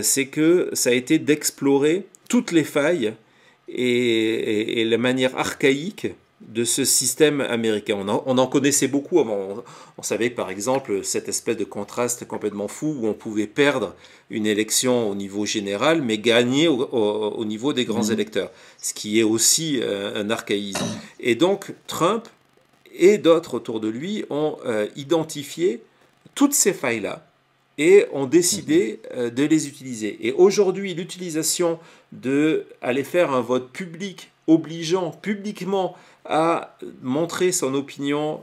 c'est que ça a été d'explorer toutes les failles et la manière archaïque de ce système américain. On en connaissait beaucoup avant. On savait par exemple cette espèce de contraste complètement fou où on pouvait perdre une élection au niveau général mais gagner au niveau des grands Mhm. électeurs, ce qui est aussi un archaïsme. Et donc Trump et d'autres autour de lui ont identifié toutes ces failles-là et ont Mhm. décidé de les utiliser. Et aujourd'hui, l'utilisation de aller faire un vote public obligeant publiquement à montrer son opinion,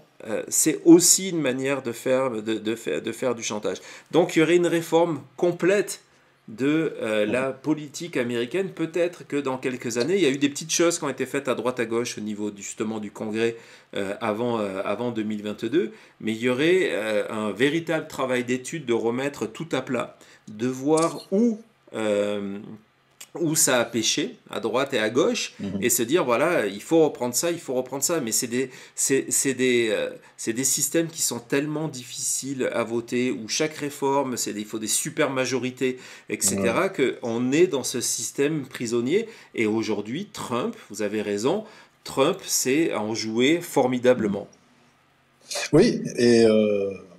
c'est aussi une manière de faire du chantage. Donc il y aurait une réforme complète de la politique américaine. Peut-être que dans quelques années, il y a eu des petites choses qui ont été faites à droite à gauche au niveau justement du Congrès avant 2022, mais il y aurait un véritable travail d'étude de remettre tout à plat, de voir où euh, où ça a pêché, à droite et à gauche, et se dire, voilà, il faut reprendre ça, mais c'est des systèmes qui sont tellement difficiles à voter, où chaque réforme, il faut des super majorités, etc., qu'on est dans ce système prisonnier, et aujourd'hui, Trump, vous avez raison, Trump sait en jouer formidablement. Oui, et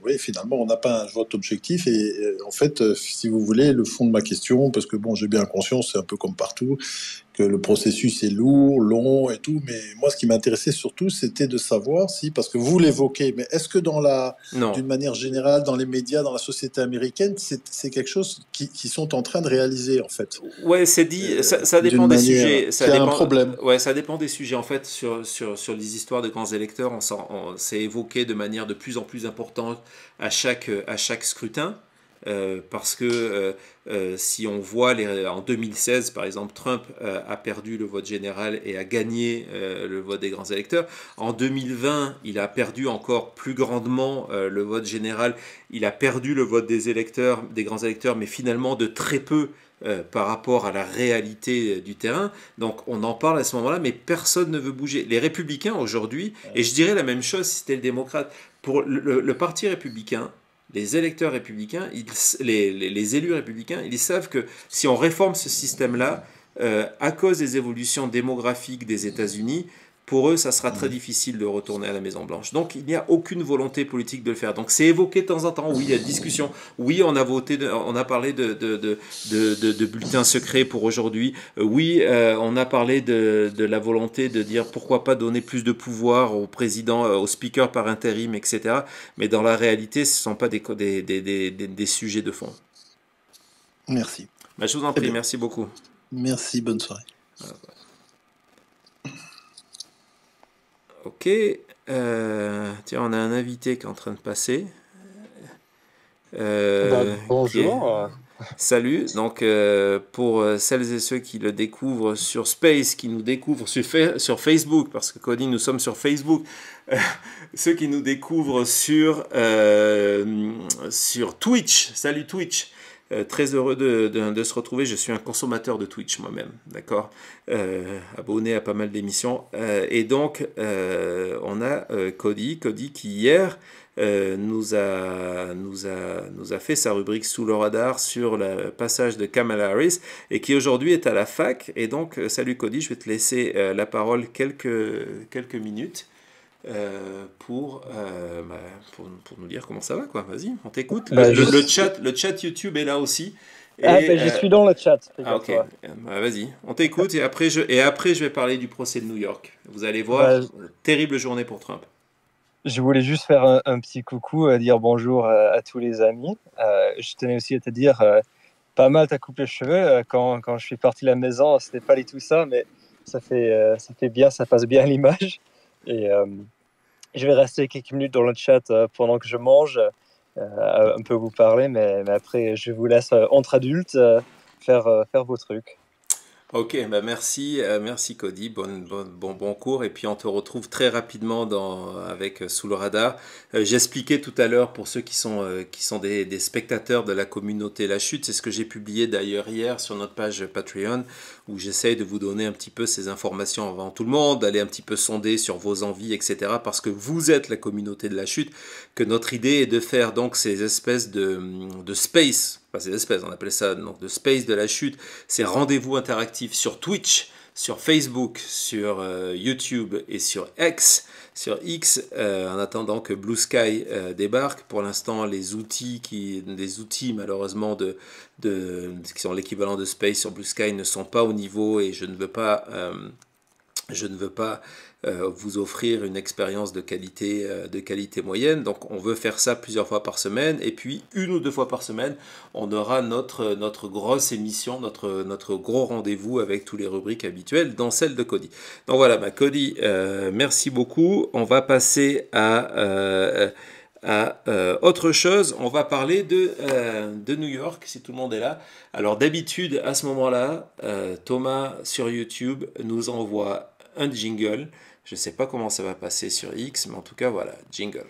oui, finalement, on n'a pas un vote objectif. Et en fait, si vous voulez, le fond de ma question, parce que bon, j'ai bien conscience, c'est un peu comme partout, que le processus est lourd, long et tout. Mais moi, ce qui m'intéressait surtout, c'était de savoir si, parce que vous l'évoquez, mais est-ce que Non. d'une manière générale, dans les médias, dans la société américaine, c'est quelque chose qui sont en train de réaliser, en fait, Ouais, c'est dit, ça dépend d'une des manière, sujets. qu'il y a un problème. Ouais, ça dépend des sujets. En fait, sur les histoires de grands électeurs, c'est évoqué de manière de plus en plus importante à chaque scrutin. Parce que si on voit en 2016, par exemple, Trump a perdu le vote général et a gagné le vote des grands électeurs. En 2020, il a perdu encore plus grandement le vote général. Il a perdu le vote des électeurs, des grands électeurs, mais finalement de très peu par rapport à la réalité du terrain. Donc on en parle à ce moment-là, mais personne ne veut bouger. Les républicains aujourd'hui, et je dirais la même chose si c'était le démocrate, pour le parti républicain, les électeurs républicains, les élus républicains, ils savent que si on réforme ce système-là, à cause des évolutions démographiques des États-Unis, pour eux, ça sera très difficile de retourner à la Maison-Blanche. Donc, il n'y a aucune volonté politique de le faire. Donc, c'est évoqué de temps en temps. Oui, il y a discussion. Oui, on a parlé de bulletins secrets pour aujourd'hui. Oui, on a parlé de la volonté de dire pourquoi pas donner plus de pouvoir au président, au speaker par intérim, etc. Mais dans la réalité, ce ne sont pas des sujets de fond. Merci. Ben, je vous en prie, merci beaucoup. Merci, bonne soirée. Ok, tiens, on a un invité qui est en train de passer. Bonjour. Salut, donc pour celles et ceux qui le découvrent sur Space, qui nous découvrent sur Facebook, parce que Cody, nous sommes sur Facebook, ceux qui nous découvrent sur Twitch, salut Twitch. Très heureux de se retrouver. Je suis un consommateur de Twitch moi-même, d'accord, abonné à pas mal d'émissions. Et donc, on a Cody qui hier nous a fait sa rubrique Sous le radar sur le passage de Kamala Harris et qui aujourd'hui est à la fac. Et donc, salut Cody, je vais te laisser la parole quelques minutes. Pour nous dire comment ça va, quoi. Vas-y, on t'écoute. Le chat YouTube est là aussi. Et, je suis dans le chat. Ok. Vas-y, on t'écoute et après je vais parler du procès de New York. Vous allez voir, terrible journée pour Trump. Je voulais juste faire un petit coucou, dire bonjour à tous les amis. Je tenais aussi à te dire, pas mal t'as coupé les cheveux. Quand je suis parti de la maison, c'était pas du tout ça, mais ça fait bien, ça passe bien à l'image. Et je vais rester quelques minutes dans le chat pendant que je mange, un peu vous parler, mais après je vous laisse entre adultes faire vos trucs. Ok, bah merci Cody, bon cours, et puis on te retrouve très rapidement avec Sous le radar. J'expliquais tout à l'heure pour ceux qui sont des spectateurs de la communauté La Chute, c'est ce que j'ai publié d'ailleurs hier sur notre page Patreon, où j'essaye de vous donner un petit peu ces informations avant tout le monde, d'aller un petit peu sonder sur vos envies, etc. Parce que vous êtes la communauté de La Chute, que notre idée est de faire donc ces espèces de space. Enfin, ces espèces, on appelle ça donc de space de La Chute, ces rendez-vous interactifs sur Twitch, sur Facebook, sur YouTube et sur X, en attendant que Blue Sky débarque. Pour l'instant, des outils malheureusement qui sont l'équivalent de Space sur Blue Sky ne sont pas au niveau et je ne veux pas vous offrir une expérience de qualité moyenne. Donc on veut faire ça plusieurs fois par semaine et puis 1 ou 2 fois par semaine on aura notre grosse émission, notre gros rendez-vous avec tous les rubriques habituelles dont celle de Cody. Donc voilà, Cody, merci beaucoup. On va passer à autre chose. On va parler de New York si tout le monde est là. Alors d'habitude à ce moment-là, Thomas sur YouTube nous envoie un jingle. Je ne sais pas comment ça va passer sur X, mais en tout cas, voilà, jingle.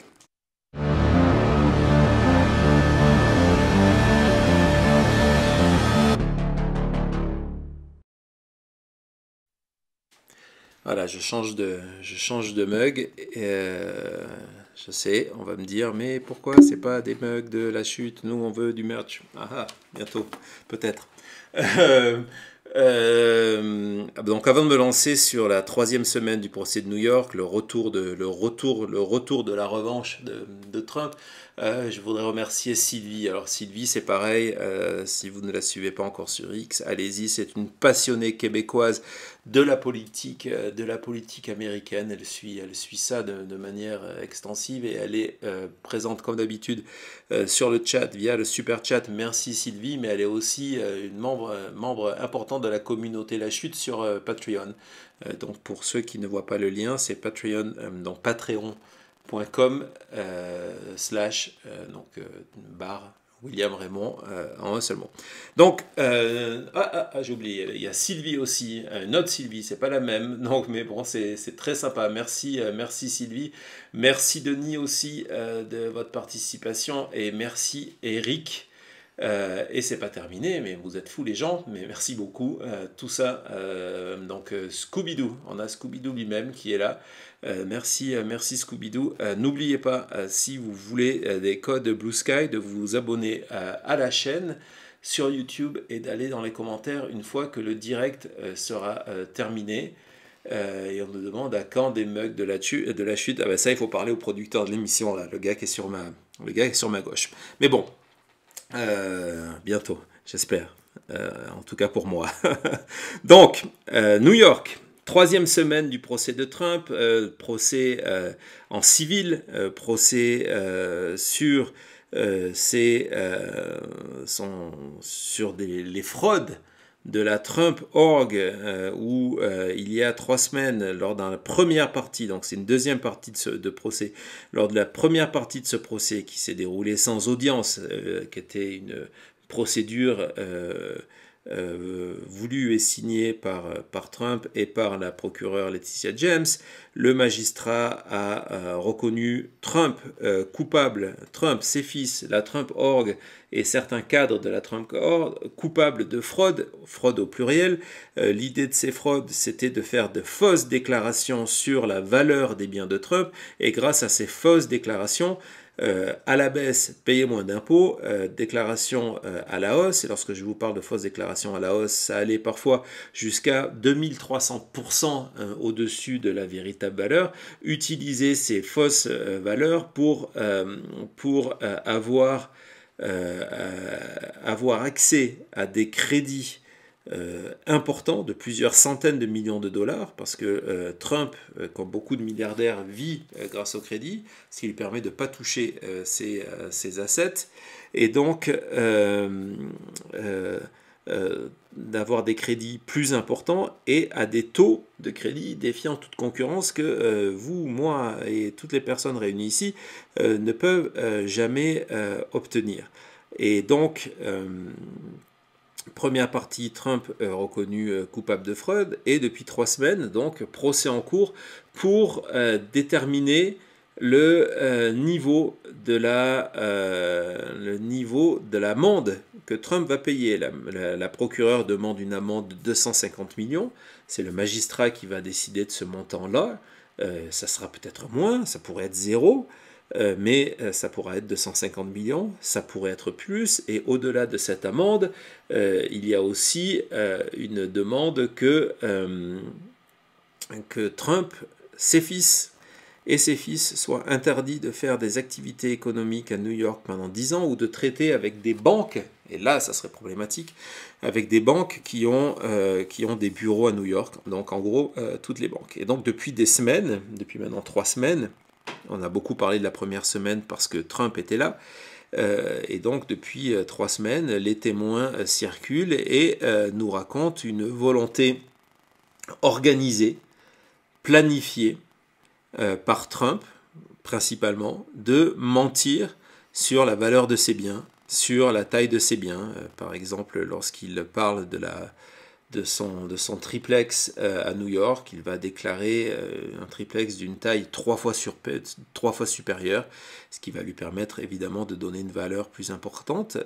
Voilà, je change de mug. Je sais, on va me dire, mais pourquoi c'est pas des mugs de la chute? Nous, on veut du merch. Ah ah, bientôt, peut-être. Donc, avant de me lancer sur la 3e semaine du procès de New York, le retour de la revanche de Trump, je voudrais remercier Sylvie. Alors Sylvie, c'est pareil, si vous ne la suivez pas encore sur X, allez-y, c'est une passionnée québécoise de la politique américaine. Elle suit ça de manière extensive et elle est présente comme d'habitude sur le chat via le super chat. Merci Sylvie, mais elle est aussi une membre importante de la communauté La Chute sur Patreon. Donc pour ceux qui ne voient pas le lien, c'est Patreon, donc patreon.com barre William Raymond en un seul mot. Donc, j'ai oublié, il y a Sylvie aussi, une autre Sylvie, c'est pas la même, donc, mais bon, c'est très sympa. Merci Sylvie. Merci Denis aussi de votre participation et merci Eric. Et c'est pas terminé, mais vous êtes fous les gens, mais merci beaucoup. Tout ça, donc Scooby-Doo, on a Scooby-Doo lui-même qui est là. Merci Scooby-Doo. N'oubliez pas, si vous voulez des codes Blue Sky, de vous abonner à la chaîne sur YouTube et d'aller dans les commentaires une fois que le direct sera terminé. Et on me demande à quand des mugs de la chute. Ah ben ça, il faut parler au producteur de l'émission, là, le gars qui est sur ma gauche. Mais bon. Bientôt, j'espère. En tout cas pour moi. Donc, New York, 3e semaine du procès de Trump, procès en civil, procès sur les fraudes de la Trump Org, où il y a 3 semaines, lors de la première partie, donc c'est une deuxième partie de procès, lors de la première partie de ce procès qui s'est déroulé sans audience, qui était une procédure voulue et signée par Trump et par la procureure Laetitia James, le magistrat a reconnu Trump coupable, Trump, ses fils, la Trump Org et certains cadres de la Trump Org coupables de fraude au pluriel. L'idée de ces fraudes, c'était de faire de fausses déclarations sur la valeur des biens de Trump et grâce à ces fausses déclarations, à la baisse, payer moins d'impôts, déclaration à la hausse, et lorsque je vous parle de fausses déclarations à la hausse, ça allait parfois jusqu'à 2300% au-dessus de la véritable valeur, utiliser ces fausses valeurs pour avoir accès à des crédits important de plusieurs centaines de millions de dollars parce que Trump, comme beaucoup de milliardaires, vit grâce au crédit, ce qui lui permet de ne pas toucher ses assets et donc d'avoir des crédits plus importants et à des taux de crédit défiant toute concurrence que vous, moi et toutes les personnes réunies ici ne peuvent jamais obtenir. Et donc première partie, Trump reconnu coupable de fraude, et depuis 3 semaines, donc, procès en cours pour déterminer le niveau de l'amende que Trump va payer. La procureure demande une amende de 250 millions, c'est le magistrat qui va décider de ce montant-là, ça sera peut-être moins, ça pourrait être 0, mais ça pourrait être 250 millions, ça pourrait être plus, et au-delà de cette amende, il y a aussi une demande que Trump, ses fils soient interdits de faire des activités économiques à New York pendant 10 ans ou de traiter avec des banques, et là ça serait problématique, avec des banques qui ont des bureaux à New York, donc en gros toutes les banques. Et donc depuis maintenant 3 semaines, on a beaucoup parlé de la première semaine parce que Trump était là. Et donc depuis 3 semaines, les témoins circulent et nous racontent une volonté organisée, planifiée par Trump, principalement, de mentir sur la valeur de ses biens, sur la taille de ses biens. Par exemple, lorsqu'il parle de de son triplex à New York. Il va déclarer un triplex d'une taille 3 fois supérieure, ce qui va lui permettre évidemment de donner une valeur plus importante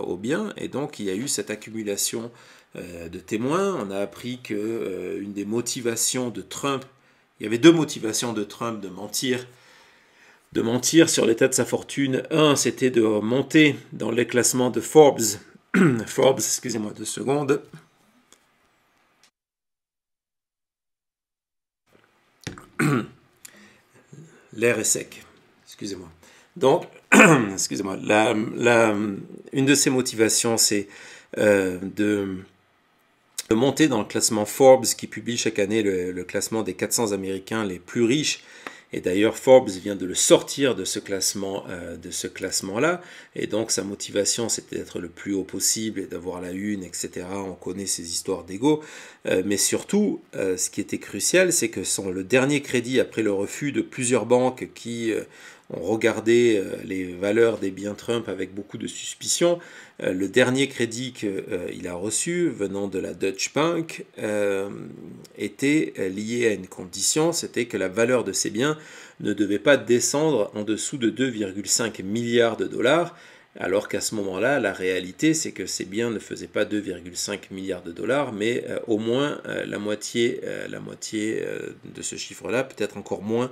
au bien. Et donc il y a eu cette accumulation de témoins. On a appris que une des motivations de Trump, il y avait deux motivations de Trump de mentir sur l'état de sa fortune. Un, c'était de monter dans les classements de Forbes. Forbes, excusez-moi 2 secondes. L'air est sec, excusez-moi. Donc, excusez-moi, une de ses motivations, c'est de monter dans le classement Forbes, qui publie chaque année le classement des 400 Américains les plus riches. Et d'ailleurs, Forbes vient de le sortir de ce classement-là. Et donc, sa motivation, c'était d'être le plus haut possible et d'avoir la une, etc. On connaît ses histoires d'ego. Mais surtout, ce qui était crucial, c'est que le dernier crédit, après le refus de plusieurs banques qui ont regardé les valeurs des biens Trump avec beaucoup de suspicion, le dernier crédit qu'il a reçu, venant de la Deutsche Bank, était lié à une condition, c'était que la valeur de ces biens ne devait pas descendre en dessous de 2,5 milliards de dollars, alors qu'à ce moment-là, la réalité, c'est que ces biens ne faisaient pas 2,5 milliards de dollars, mais au moins la moitié de ce chiffre-là, peut-être encore moins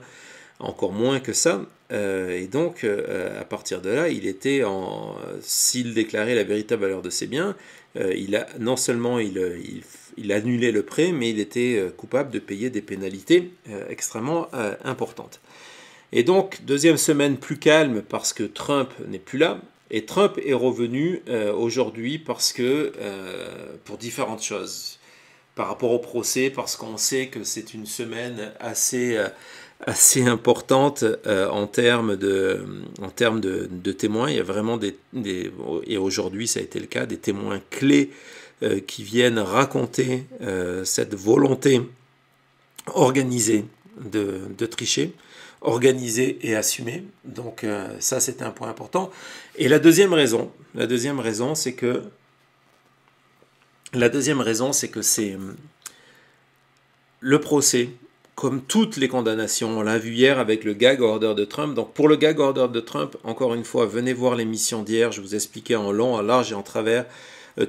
que ça. Et donc, à partir de là, s'il déclarait la véritable valeur de ses biens, non seulement il annulait le prêt, mais il était coupable de payer des pénalités extrêmement importantes. Et donc, deuxième semaine plus calme parce que Trump n'est plus là. Et Trump est revenu aujourd'hui parce que, pour différentes choses. Par rapport au procès, parce qu'on sait que c'est une semaine assez importante en termes de témoins. Il y a vraiment et aujourd'hui ça a été le cas, des témoins clés qui viennent raconter cette volonté organisée de tricher, organisée et assumée. Donc ça, c'était un point important. Et la deuxième raison, c'est que c'est le procès. Comme toutes les condamnations, on l'a vu hier avec le gag order de Trump. Donc pour le gag order de Trump, encore une fois, venez voir l'émission d'hier. Je vous expliquais en long, en large et en travers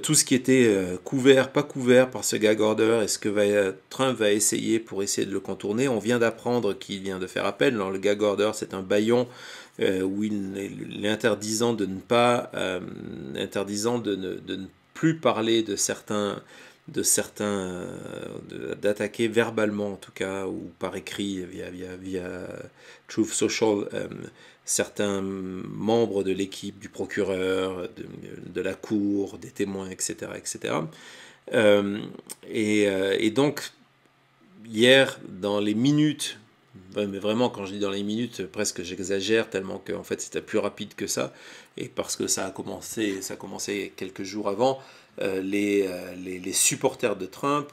tout ce qui était couvert, pas couvert par ce gag order et ce que Trump va essayer pour essayer de le contourner. On vient d'apprendre qu'il vient de faire appel. Alors, le gag order, c'est un bâillon où il est interdisant de ne plus parler d'attaquer verbalement en tout cas ou par écrit via Truth Social certains membres de l'équipe, du procureur, de la cour, des témoins, etc. Et donc hier dans les minutes, mais vraiment quand je dis dans les minutes presque j'exagère tellement que en fait c'était plus rapide que ça, et parce que ça a commencé quelques jours avant. Les supporters de Trump,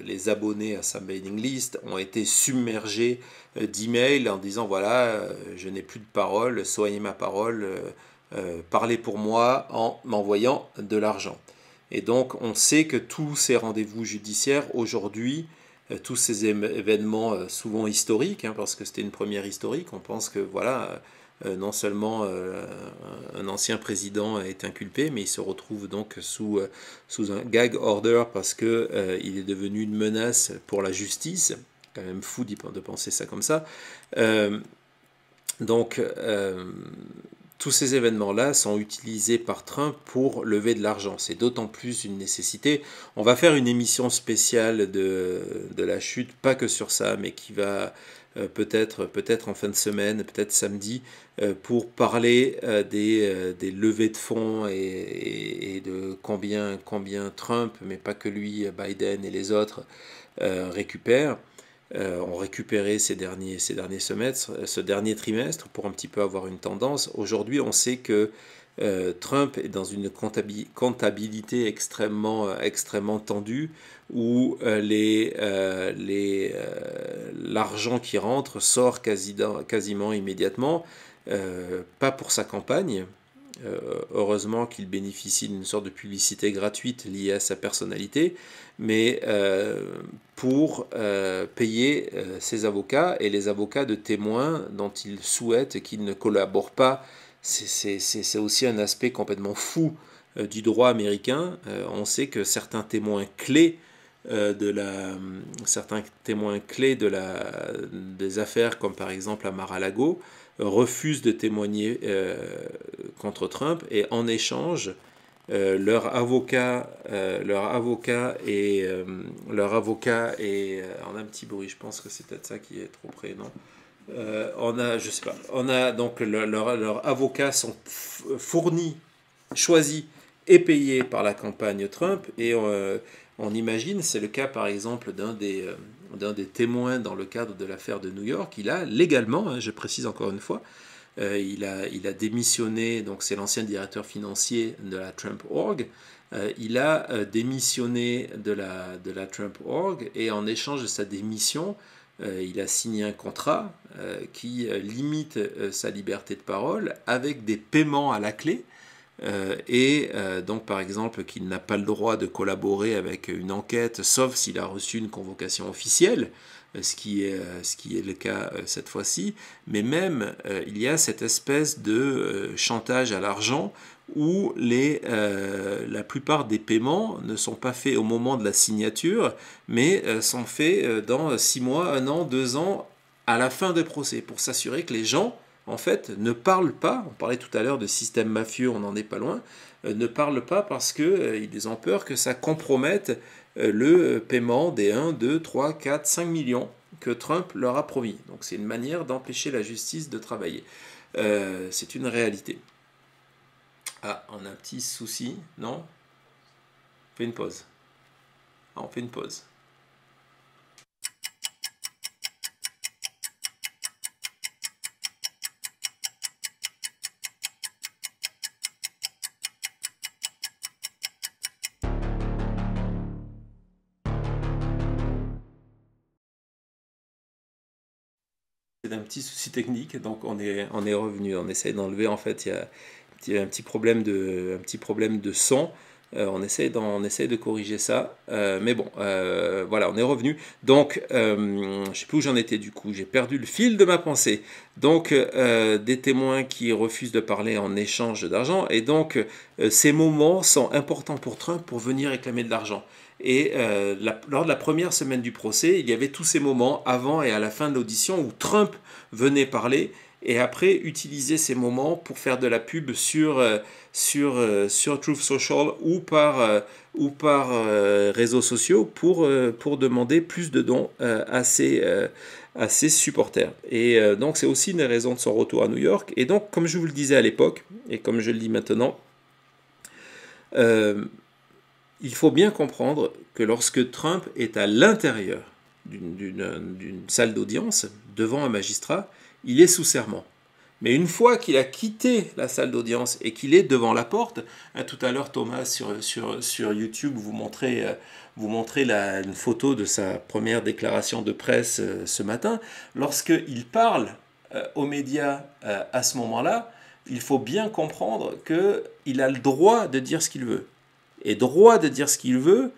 les abonnés à sa mailing list ont été submergés d'emails en disant voilà, je n'ai plus de parole, soignez ma parole, parlez pour moi en m'envoyant de l'argent. Et donc on sait que tous ces rendez-vous judiciaires aujourd'hui, tous ces événements souvent historiques, parce que c'était une première historique, on pense que voilà, non seulement un ancien président est inculpé, mais il se retrouve donc sous un gag order parce que il est devenu une menace pour la justice. Quand même fou de penser ça comme ça. Donc tous ces événements-là sont utilisés par Trump pour lever de l'argent. C'est d'autant plus une nécessité. On va faire une émission spéciale de la chute, pas que sur ça, mais qui va peut-être en fin de semaine, peut-être samedi, pour parler des levées de fonds et de combien Trump, mais pas que lui, Biden et les autres, récupèrent. Ont récupéré ces derniers semestres, ce dernier trimestre, pour un petit peu avoir une tendance. Aujourd'hui, on sait que Trump est dans une comptabilité extrêmement tendue, où l'argent qui rentre sort quasiment immédiatement, pas pour sa campagne, heureusement qu'il bénéficie d'une sorte de publicité gratuite liée à sa personnalité, mais pour payer ses avocats et les avocats de témoins dont il souhaite qu'ils ne collaborent pas. C'est aussi un aspect complètement fou du droit américain. On sait que certains témoins clés des affaires, comme par exemple à Mar-a-Lago, refusent de témoigner contre Trump, et en échange, leur avocat et on a un petit bruit, je pense que c'est peut-être ça qui est trop près, non? Je sais pas, donc leurs avocats sont fournis, choisis et payés par la campagne Trump, et on imagine, c'est le cas par exemple d'un des témoins dans le cadre de l'affaire de New York. Il a légalement, je précise encore une fois, il a démissionné, donc c'est l'ancien directeur financier de la Trump Org. Il a démissionné de la Trump Org, et en échange de sa démission, il a signé un contrat qui limite sa liberté de parole avec des paiements à la clé. Donc par exemple qu'il n'a pas le droit de collaborer avec une enquête sauf s'il a reçu une convocation officielle, ce qui est le cas cette fois-ci, mais même il y a cette espèce de chantage à l'argent où la plupart des paiements ne sont pas faits au moment de la signature, mais sont faits dans 6 mois, 1 an, 2 ans, à la fin des procès, pour s'assurer que les gens en fait, ne parlent pas. On parlait tout à l'heure de système mafieux, on n'en est pas loin. Ne parlent pas parce qu'ils ont peur que ça compromette le paiement des 1, 2, 3, 4, 5 millions que Trump leur a promis. Donc c'est une manière d'empêcher la justice de travailler. C'est une réalité. Ah, on a un petit souci, non? On fait une pause. Ah, on fait une pause. C'est un petit souci technique, donc on est revenu. On essaye d'enlever, en fait, il y a un petit problème de son. On essaye de corriger ça, mais bon, voilà, on est revenu. Donc, je ne sais plus où j'en étais du coup, j'ai perdu le fil de ma pensée. Donc, des témoins qui refusent de parler en échange d'argent, et donc ces moments sont importants pour Trump pour venir réclamer de l'argent. Et lors de la première semaine du procès, il y avait tous ces moments avant et à la fin de l'audition où Trump venait parler, et après utiliser ces moments pour faire de la pub sur Truth Social ou par réseaux sociaux pour demander plus de dons à ses supporters. Et donc c'est aussi une raison de son retour à New York. Et donc, comme je vous le disais à l'époque, et comme je le dis maintenant, il faut bien comprendre que lorsque Trump est à l'intérieur d'une salle d'audience, devant un magistrat, il est sous serment. Mais une fois qu'il a quitté la salle d'audience et qu'il est devant la porte, tout à l'heure Thomas sur YouTube vous montrez une photo de sa première déclaration de presse ce matin, lorsqu'il parle aux médias à ce moment-là, il faut bien comprendre qu'il a le droit de dire ce qu'il veut. Et droit de dire ce qu'il veut,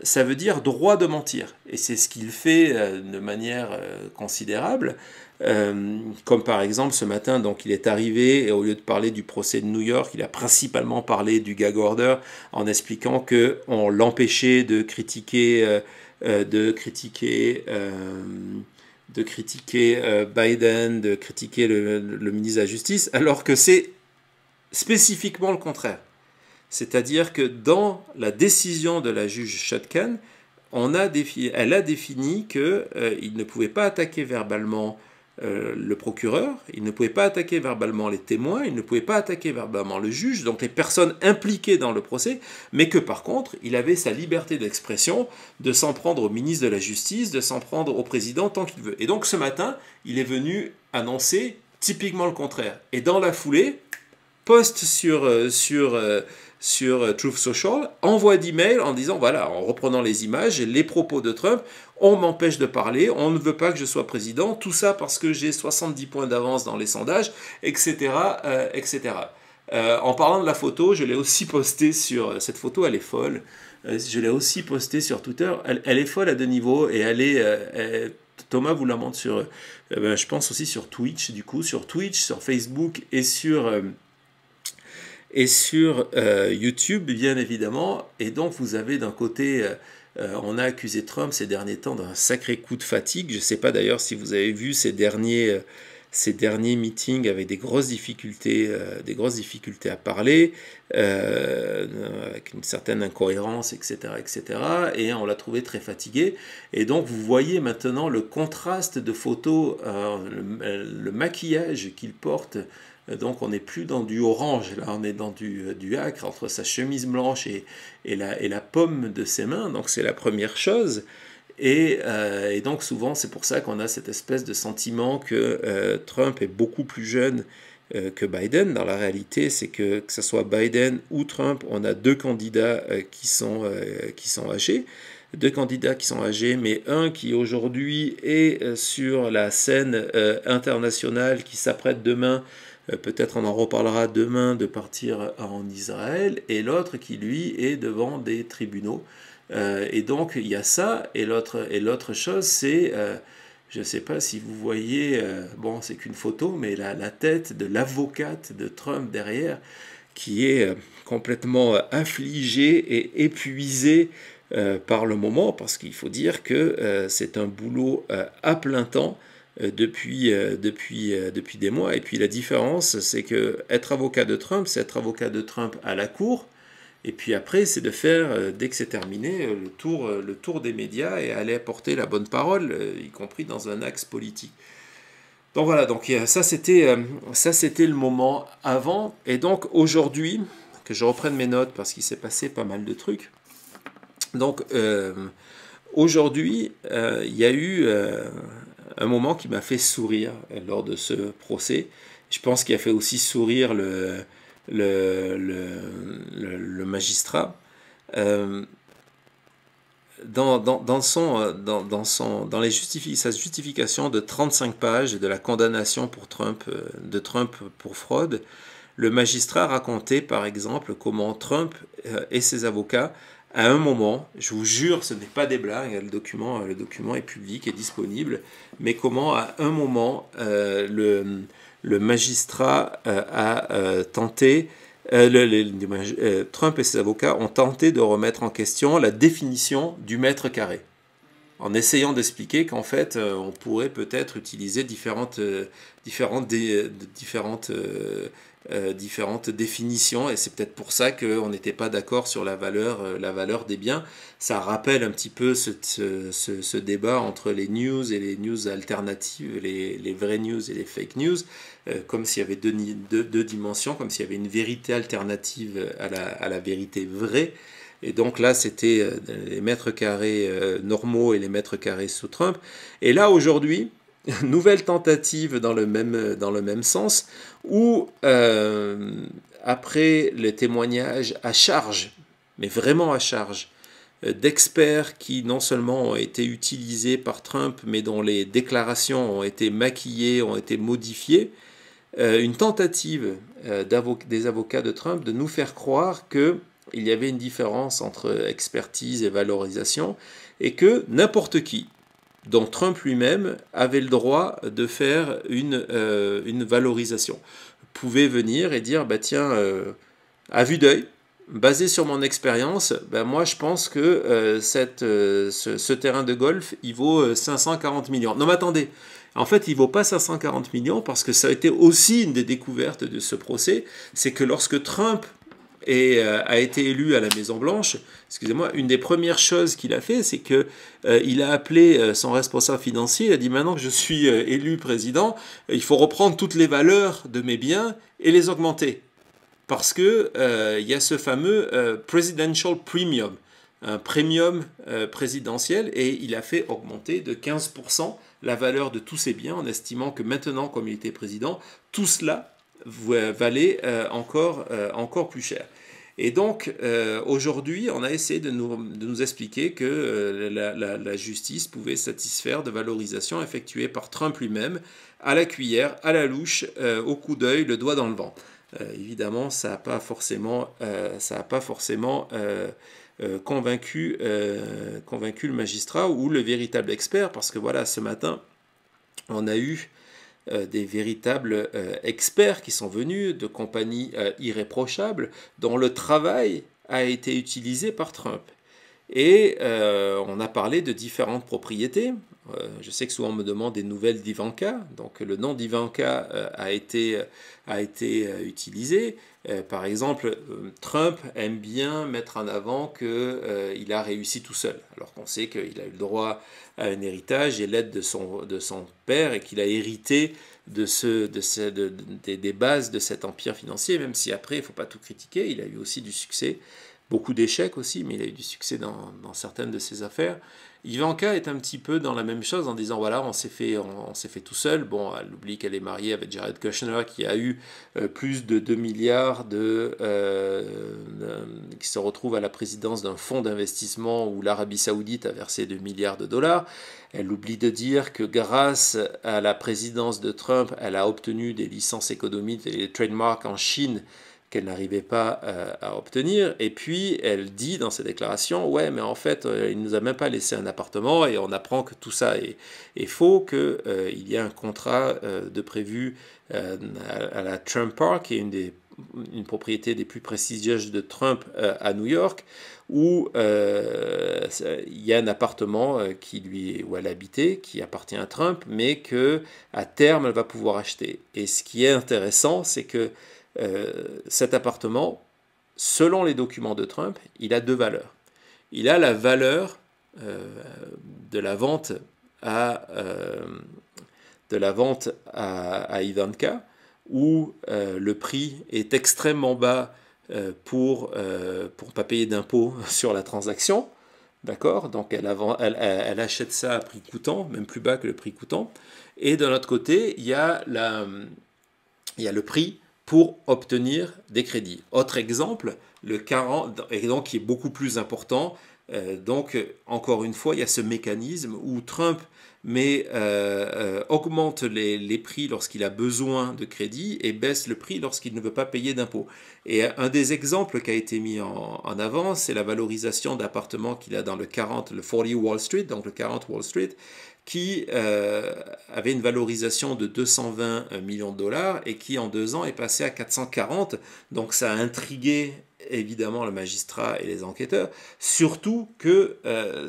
ça veut dire droit de mentir. Et c'est ce qu'il fait de manière considérable. Comme par exemple ce matin, donc il est arrivé et au lieu de parler du procès de New York, il a principalement parlé du gag order en expliquant qu'on l'empêchait de critiquer Biden, de critiquer le ministre de la Justice, alors que c'est spécifiquement le contraire. C'est-à-dire que dans la décision de la juge Chutkan, elle a défini qu'il ne pouvait pas attaquer verbalement le procureur, il ne pouvait pas attaquer verbalement les témoins, il ne pouvait pas attaquer verbalement le juge, donc les personnes impliquées dans le procès, mais que par contre, il avait sa liberté d'expression de s'en prendre au ministre de la Justice, de s'en prendre au président tant qu'il veut. Et donc ce matin, il est venu annoncer typiquement le contraire. Et dans la foulée, poste sur Truth Social, envoi d'email en disant, voilà, en reprenant les images, les propos de Trump, on m'empêche de parler, on ne veut pas que je sois président, tout ça parce que j'ai 70 points d'avance dans les sondages, etc. etc. En parlant de la photo, je l'ai aussi postée sur... Cette photo, elle est folle. Je l'ai aussi postée sur Twitter. Elle est folle à 2 niveaux et Thomas vous la montre sur... je pense aussi sur Twitch, du coup. Sur Twitch, sur Facebook et sur YouTube, bien évidemment. Et donc, vous avez d'un côté... on a accusé Trump ces derniers temps d'un sacré coup de fatigue. Je ne sais pas d'ailleurs si vous avez vu ces derniers meetings avec des grosses difficultés à parler, avec une certaine incohérence, etc., etc. Et on l'a trouvé très fatigué. Et donc vous voyez maintenant le contraste de photos, le maquillage qu'il porte. Donc on n'est plus dans du orange, là on est dans du acre entre sa chemise blanche et la paume de ses mains. Donc c'est la première chose. Et donc souvent c'est pour ça qu'on a cette espèce de sentiment que Trump est beaucoup plus jeune que Biden. Dans la réalité, c'est que ce soit Biden ou Trump, on a 2 candidats qui sont âgés. 2 candidats qui sont âgés, mais un qui aujourd'hui est sur la scène internationale, qui s'apprête demain, peut-être on en reparlera demain, de partir en Israël, et l'autre qui lui est devant des tribunaux. Et donc il y a ça, et l'autre chose c'est, je ne sais pas si vous voyez, bon c'est qu'une photo, mais la tête de l'avocate de Trump derrière, qui est complètement affligée et épuisée par le moment, parce qu'il faut dire que c'est un boulot à plein temps depuis des mois. Et puis la différence, c'est que être avocat de Trump, c'est être avocat de Trump à la cour. Et puis après, c'est de faire, dès que c'est terminé, le tour des médias et aller apporter la bonne parole, y compris dans un axe politique. Donc voilà, donc ça c'était le moment avant. Et donc aujourd'hui, que je reprenne mes notes parce qu'il s'est passé pas mal de trucs. Donc aujourd'hui, il y a eu un moment qui m'a fait sourire lors de ce procès. Je pense qu'il a fait aussi sourire le magistrat. Dans sa justification de 35 pages de la condamnation de Trump pour fraude, le magistrat racontait par exemple comment Trump et ses avocats, à un moment, je vous jure, ce n'est pas des blagues, le document est public et disponible, mais comment à un moment le magistrat a tenté, Trump et ses avocats ont tenté de remettre en question la définition du mètre carré, en essayant d'expliquer qu'en fait, on pourrait peut-être utiliser différentes définitions, et c'est peut-être pour ça qu'on n'était pas d'accord sur la valeur des biens. Ça rappelle un petit peu ce débat entre les news et les news alternatives, les vraies news et les fake news, comme s'il y avait deux dimensions, comme s'il y avait une vérité alternative à la vérité vraie. Et donc là, c'était les mètres carrés normaux et les mètres carrés sous Trump. Et là, aujourd'hui, nouvelle tentative dans le même sens, où après les témoignages à charge, mais vraiment à charge, d'experts qui non seulement ont été utilisés par Trump, mais dont les déclarations ont été maquillées, ont été modifiées, une tentative des avocats de Trump de nous faire croire qu'il y avait une différence entre expertise et valorisation, et que n'importe qui, dont Trump lui-même, avait le droit de faire une valorisation, pouvait venir et dire, bah tiens, à vue d'œil, basé sur mon expérience, bah moi je pense que ce terrain de golf, il vaut 540 millions. Non mais attendez, en fait il ne vaut pas 540 millions parce que ça a été aussi une des découvertes de ce procès, c'est que lorsque Trump a été élu à la Maison-Blanche, excusez-moi, une des premières choses qu'il a fait, c'est qu'il a appelé son responsable financier, il a dit maintenant que je suis élu président, il faut reprendre toutes les valeurs de mes biens et les augmenter. Parce que il y a ce fameux presidential premium, un premium présidentiel, et il a fait augmenter de 15% la valeur de tous ses biens en estimant que maintenant, comme il était président, tout cela valait encore plus cher. Et donc, aujourd'hui, on a essayé de nous expliquer que la justice pouvait satisfaire de valorisations effectuées par Trump lui-même, à la cuillère, à la louche, au coup d'œil, le doigt dans le vent. évidemment, ça n'a pas forcément, convaincu le magistrat ou le véritable expert, parce que voilà, ce matin, on a eu des véritables experts qui sont venus de compagnies irréprochables dont le travail a été utilisé par Trump. Et on a parlé de différentes propriétés. Je sais que souvent on me demande des nouvelles d'Ivanka. Donc le nom d'Ivanka a été utilisé. Par exemple, Trump aime bien mettre en avant qu'il a réussi tout seul, alors qu'on sait qu'il a eu le droit à un héritage et l'aide de son père et qu'il a hérité des bases de cet empire financier, même si après, il ne faut pas tout critiquer, il a eu aussi du succès. Beaucoup d'échecs aussi, mais il a eu du succès dans certaines de ses affaires. Ivanka est un petit peu dans la même chose en disant voilà, on s'est fait tout seul. Bon, elle oublie qu'elle est mariée avec Jared Kushner qui a eu plus de 2 milliards qui se retrouve à la présidence d'un fonds d'investissement où l'Arabie Saoudite a versé 2 milliards de dollars. Elle oublie de dire que grâce à la présidence de Trump, elle a obtenu des licences économiques et des trademarks en Chine qu'elle n'arrivait pas à obtenir. Et puis, elle dit dans ses déclarations, ouais, mais en fait, il ne nous a même pas laissé un appartement, et on apprend que tout ça est faux, qu'il y a un contrat de prévu à la Trump Park, qui est une propriété des plus prestigieuses de Trump à New York, où il y a un appartement où elle habitait, qui appartient à Trump, mais qu'à terme, elle va pouvoir acheter. Et ce qui est intéressant, c'est que cet appartement, selon les documents de Trump, il a deux valeurs. Il a la valeur de la vente à Ivanka, où le prix est extrêmement bas pour ne pas payer d'impôts sur la transaction. D'accord? Donc elle achète ça à prix coûtant, même plus bas que le prix coûtant. Et de l'autre côté, il y a le prix pour obtenir des crédits. Autre exemple, le 40, et donc qui est beaucoup plus important. Donc, encore une fois, il y a ce mécanisme où Trump augmente les prix lorsqu'il a besoin de crédit et baisse le prix lorsqu'il ne veut pas payer d'impôts. Et un des exemples qui a été mis en avant, c'est la valorisation d'appartements qu'il a dans le 40 Wall Street, donc le 40 Wall Street, qui avait une valorisation de 220 millions de dollars et qui en 2 ans est passé à 440. Donc ça a intrigué évidemment le magistrat et les enquêteurs, surtout que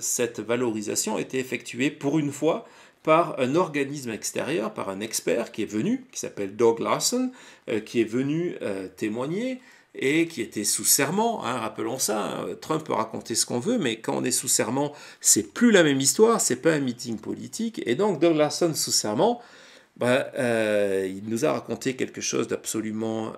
cette valorisation était effectuée pour une fois par un organisme extérieur, par un expert qui est venu, qui s'appelle Doug Larson, qui est venu témoigner et qui était sous serment, hein, rappelons ça, hein. Trump peut raconter ce qu'on veut, mais quand on est sous serment, c'est plus la même histoire, c'est pas un meeting politique, et donc Doug Larson sous serment, il nous a raconté quelque chose d'absolument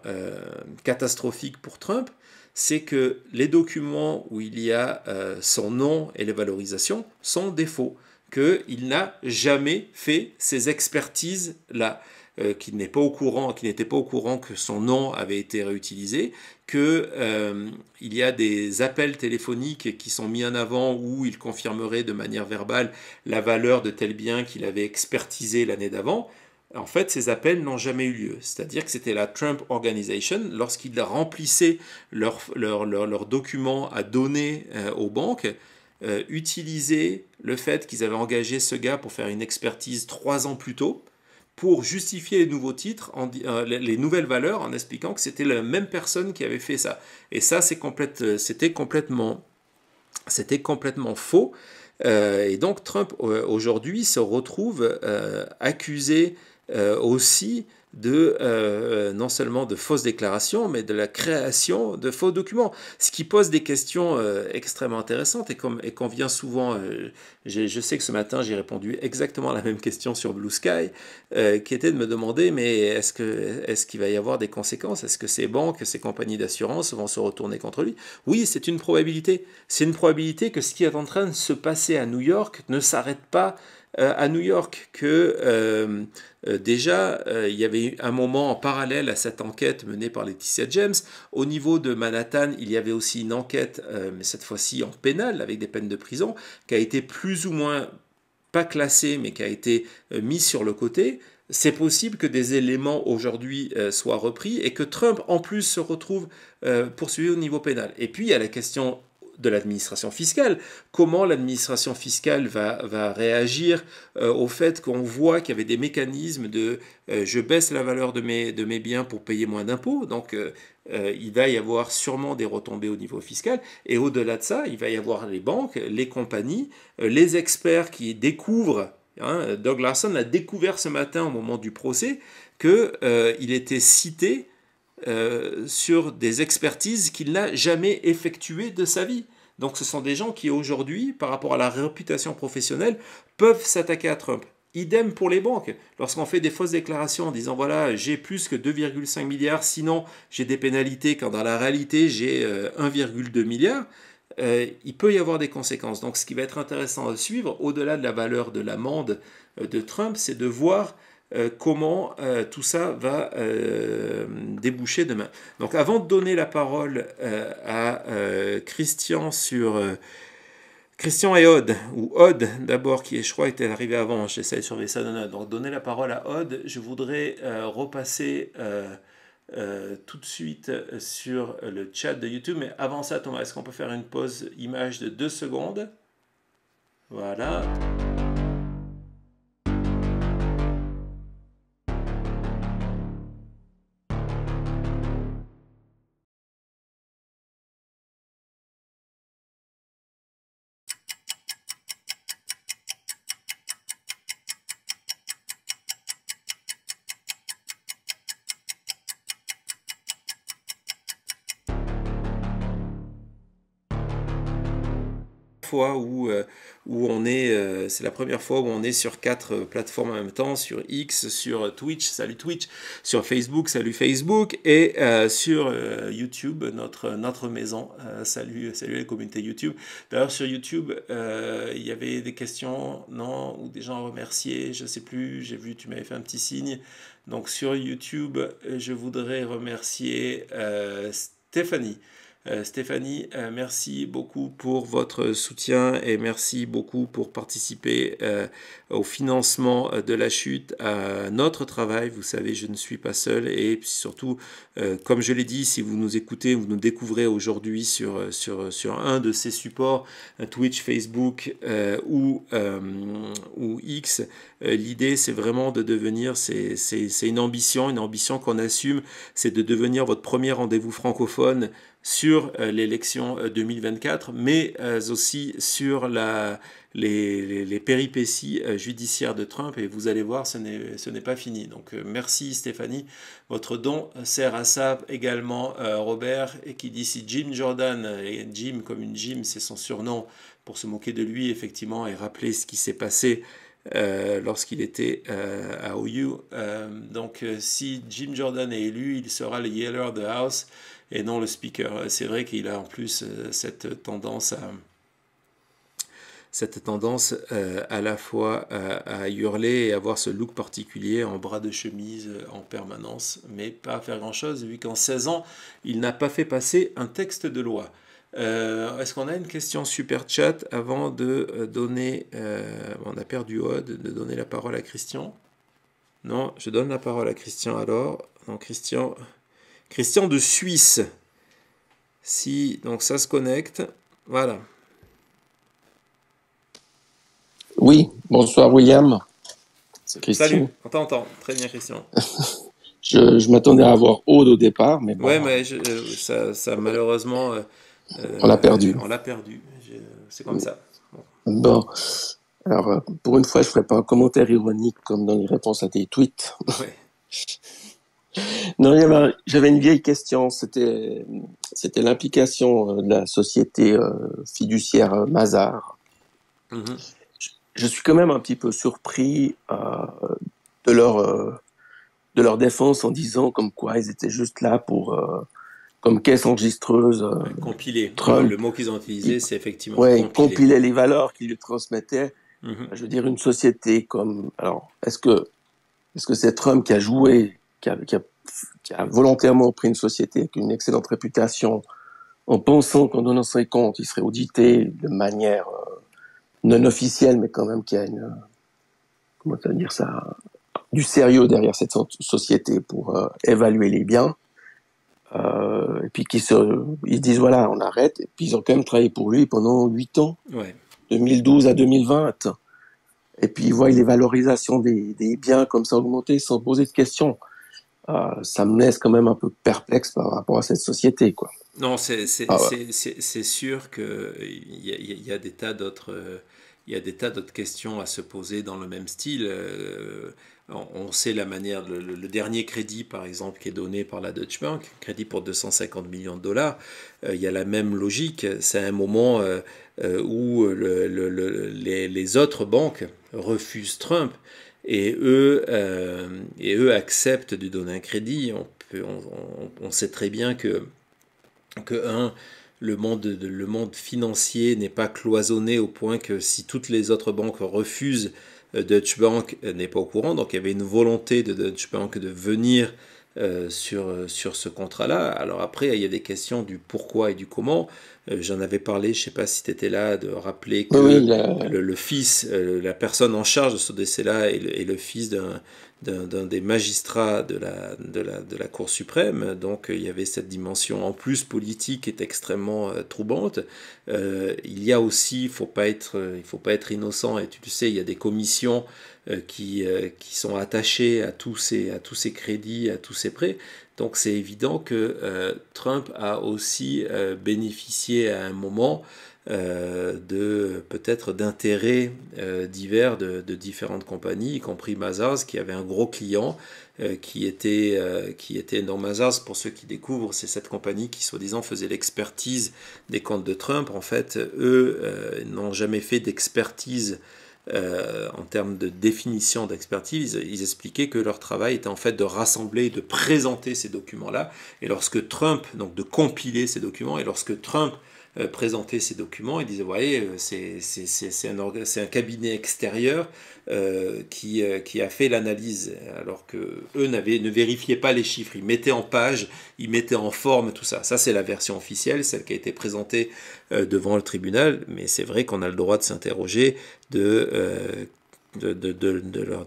catastrophique pour Trump, c'est que les documents où il y a son nom et les valorisations sont des faux, qu'il n'a jamais fait ces expertises-là. Qui n'était pas au courant que son nom avait été réutilisé, qu'il y a des appels téléphoniques qui sont mis en avant où il confirmerait de manière verbale la valeur de tel bien qu'il avait expertisé l'année d'avant. En fait, ces appels n'ont jamais eu lieu. C'est-à-dire que c'était la Trump Organization, lorsqu'ils remplissaient leurs documents à donner aux banques, utilisaient le fait qu'ils avaient engagé ce gars pour faire une expertise 3 ans plus tôt, pour justifier les nouveaux titres, les nouvelles valeurs, en expliquant que c'était la même personne qui avait fait ça. Et ça, c'était complètement faux. Et donc Trump, aujourd'hui, se retrouve accusé aussi non seulement de fausses déclarations, mais de la création de faux documents. Ce qui pose des questions extrêmement intéressantes et qu'on vient souvent... je sais que ce matin, j'ai répondu exactement à la même question sur Blue Sky, qui était de me demander, mais est-ce qu'il va y avoir des conséquences? Est-ce que ces banques, ces compagnies d'assurance vont se retourner contre lui? Oui, c'est une probabilité. C'est une probabilité que ce qui est en train de se passer à New York ne s'arrête pas à New York, que déjà il y avait eu un moment en parallèle à cette enquête menée par Laetitia James. Au niveau de Manhattan, il y avait aussi une enquête, mais cette fois-ci en pénal, avec des peines de prison, qui a été plus ou moins pas classée, mais qui a été mise sur le côté, c'est possible que des éléments aujourd'hui soient repris et que Trump en plus se retrouve poursuivi au niveau pénal. Et puis il y a la question de l'administration fiscale. Comment l'administration fiscale va réagir au fait qu'on voit qu'il y avait des mécanismes de je baisse la valeur de mes biens pour payer moins d'impôts. Donc il va y avoir sûrement des retombées au niveau fiscal. Et au-delà de ça, il va y avoir les banques, les compagnies, les experts qui découvrent. Doug Larson a découvert ce matin au moment du procès qu'il était cité sur des expertises qu'il n'a jamais effectuées de sa vie. Donc ce sont des gens qui aujourd'hui, par rapport à la réputation professionnelle, peuvent s'attaquer à Trump. Idem pour les banques. Lorsqu'on fait des fausses déclarations en disant voilà, j'ai plus que 2,5 milliards, sinon j'ai des pénalités, quand dans la réalité j'ai 1,2 milliard, il peut y avoir des conséquences. Donc ce qui va être intéressant à suivre, au-delà de la valeur de l'amende de Trump, c'est de voir comment tout ça va déboucher demain. Donc avant de donner la parole à Christian sur... Christian et Odd, ou Odd d'abord, qui je crois était arrivé avant, j'essaie de surveiller ça. Donc donner la parole à Odd, je voudrais repasser tout de suite sur le chat de YouTube. Mais avant ça, Thomas, est-ce qu'on peut faire une pause image de 2 secondes? Voilà. Fois où on est, c'est la première fois où on est sur 4 plateformes en même temps, sur X, sur Twitch, salut Twitch, sur Facebook, salut Facebook, et sur YouTube, notre maison, salut la communauté YouTube. D'ailleurs sur YouTube, il y avait des questions, non, ou des gens à remercier, je sais plus, j'ai vu, tu m'avais fait un petit signe. Donc sur YouTube, je voudrais remercier Stéphanie. Stéphanie, merci beaucoup pour votre soutien et merci beaucoup pour participer au financement de la chute, à notre travail. Vous savez, je ne suis pas seul et surtout, comme je l'ai dit, si vous nous écoutez, vous nous découvrez aujourd'hui sur un de ces supports, Twitch, Facebook ou X, l'idée c'est vraiment de devenir, c'est une ambition qu'on assume, c'est de devenir votre premier rendez-vous francophone sur l'élection 2024, mais aussi sur les péripéties judiciaires de Trump, et vous allez voir, ce n'est pas fini. Donc merci Stéphanie, votre don sert à ça également. Robert, et qui dit si Jim Jordan, et Jim comme une gym, c'est son surnom, pour se moquer de lui effectivement, et rappeler ce qui s'est passé lorsqu'il était à OU. Donc si Jim Jordan est élu, il sera le Yeller of the House, et non le speaker. C'est vrai qu'il a en plus cette tendance à la fois à hurler et avoir ce look particulier en bras de chemise en permanence, mais pas à faire grand-chose, vu qu'en 16 ans, il n'a pas fait passer un texte de loi. Est-ce qu'on a une question super chat avant de donner... on a perdu Odd, de donner la parole à Christian. Non, je donne la parole à Christian alors. Non, Christian de Suisse. Si, donc ça se connecte. Voilà. Oui, bonsoir William. C'est Christian. Salut, on t'entend. Très bien Christian. Je m'attendais à avoir Aude au départ, mais bon. Ouais, mais ça malheureusement... on l'a perdu. On l'a perdu. C'est comme ça. Bon. Alors, pour une fois, je ne ferai pas un commentaire ironique comme dans les réponses à tes tweets. Ouais. Non, j'avais une vieille question. C'était l'implication de la société fiduciaire Mazars. Mm-hmm. Je suis quand même un petit peu surpris de leur défense en disant comme quoi ils étaient juste là pour comme caisse enregistreuse. Compiler. Trump. Le mot qu'ils ont utilisé, c'est effectivement compiler les valeurs qu'ils lui transmettaient. Mm-hmm. Je veux dire, une société comme... Alors, est-ce que c'est Trump qui a joué, qui a volontairement pris une société avec une excellente réputation en pensant qu'en donnant ses comptes, il serait audité de manière non officielle, mais quand même qui a une... Comment ça veut dire ça? du sérieux derrière cette société pour évaluer les biens. Et puis ils disent voilà, on arrête. Et puis ils ont quand même travaillé pour lui pendant 8 ans, 2012 à 2020. Et puis ils voient les valorisations des biens comme ça augmenter sans poser de questions. Ça me laisse quand même un peu perplexe par rapport à cette société, quoi. Non, c'est sûr qu'il y a des tas d'autres questions à se poser dans le même style. On sait la manière, le dernier crédit par exemple qui est donné par la Deutsche Bank, crédit pour 250 millions de dollars, il y a la même logique. C'est un moment où les autres banques refusent Trump et eux acceptent de donner un crédit. On sait très bien que le monde financier n'est pas cloisonné au point que si toutes les autres banques refusent, Deutsche Bank n'est pas au courant. Donc il y avait une volonté de Deutsche Bank de venir sur ce contrat-là. Alors après, il y a des questions du pourquoi et du comment. J'en avais parlé, je ne sais pas si tu étais là, de rappeler que le fils, la personne en charge de ce décès-là est le fils d'un des magistrats de la Cour suprême. Donc il y avait cette dimension en plus politique qui est extrêmement troublante. Il y a aussi, il faut pas être innocent, et tu le sais, il y a des commissions qui sont attachées à tous ces crédits, à tous ces prêts. Donc c'est évident que Trump a aussi bénéficié à un moment peut-être d'intérêts divers de différentes compagnies, y compris Mazars, qui avait un gros client qui était dans Mazars. Pour ceux qui découvrent, c'est cette compagnie qui soi-disant faisait l'expertise des comptes de Trump. En fait, eux n'ont jamais fait d'expertise. En termes de définition d'expertise, ils expliquaient que leur travail était en fait de rassembler et de présenter ces documents-là, et lorsque Trump, donc de compiler ces documents, et lorsque Trump présentait ces documents, il disait, vous voyez, c'est un cabinet extérieur qui a fait l'analyse, alors que eux ne vérifiaient pas les chiffres, ils mettaient en page, ils mettaient en forme tout ça. Ça, c'est la version officielle, celle qui a été présentée devant le tribunal, mais c'est vrai qu'on a le droit de s'interroger de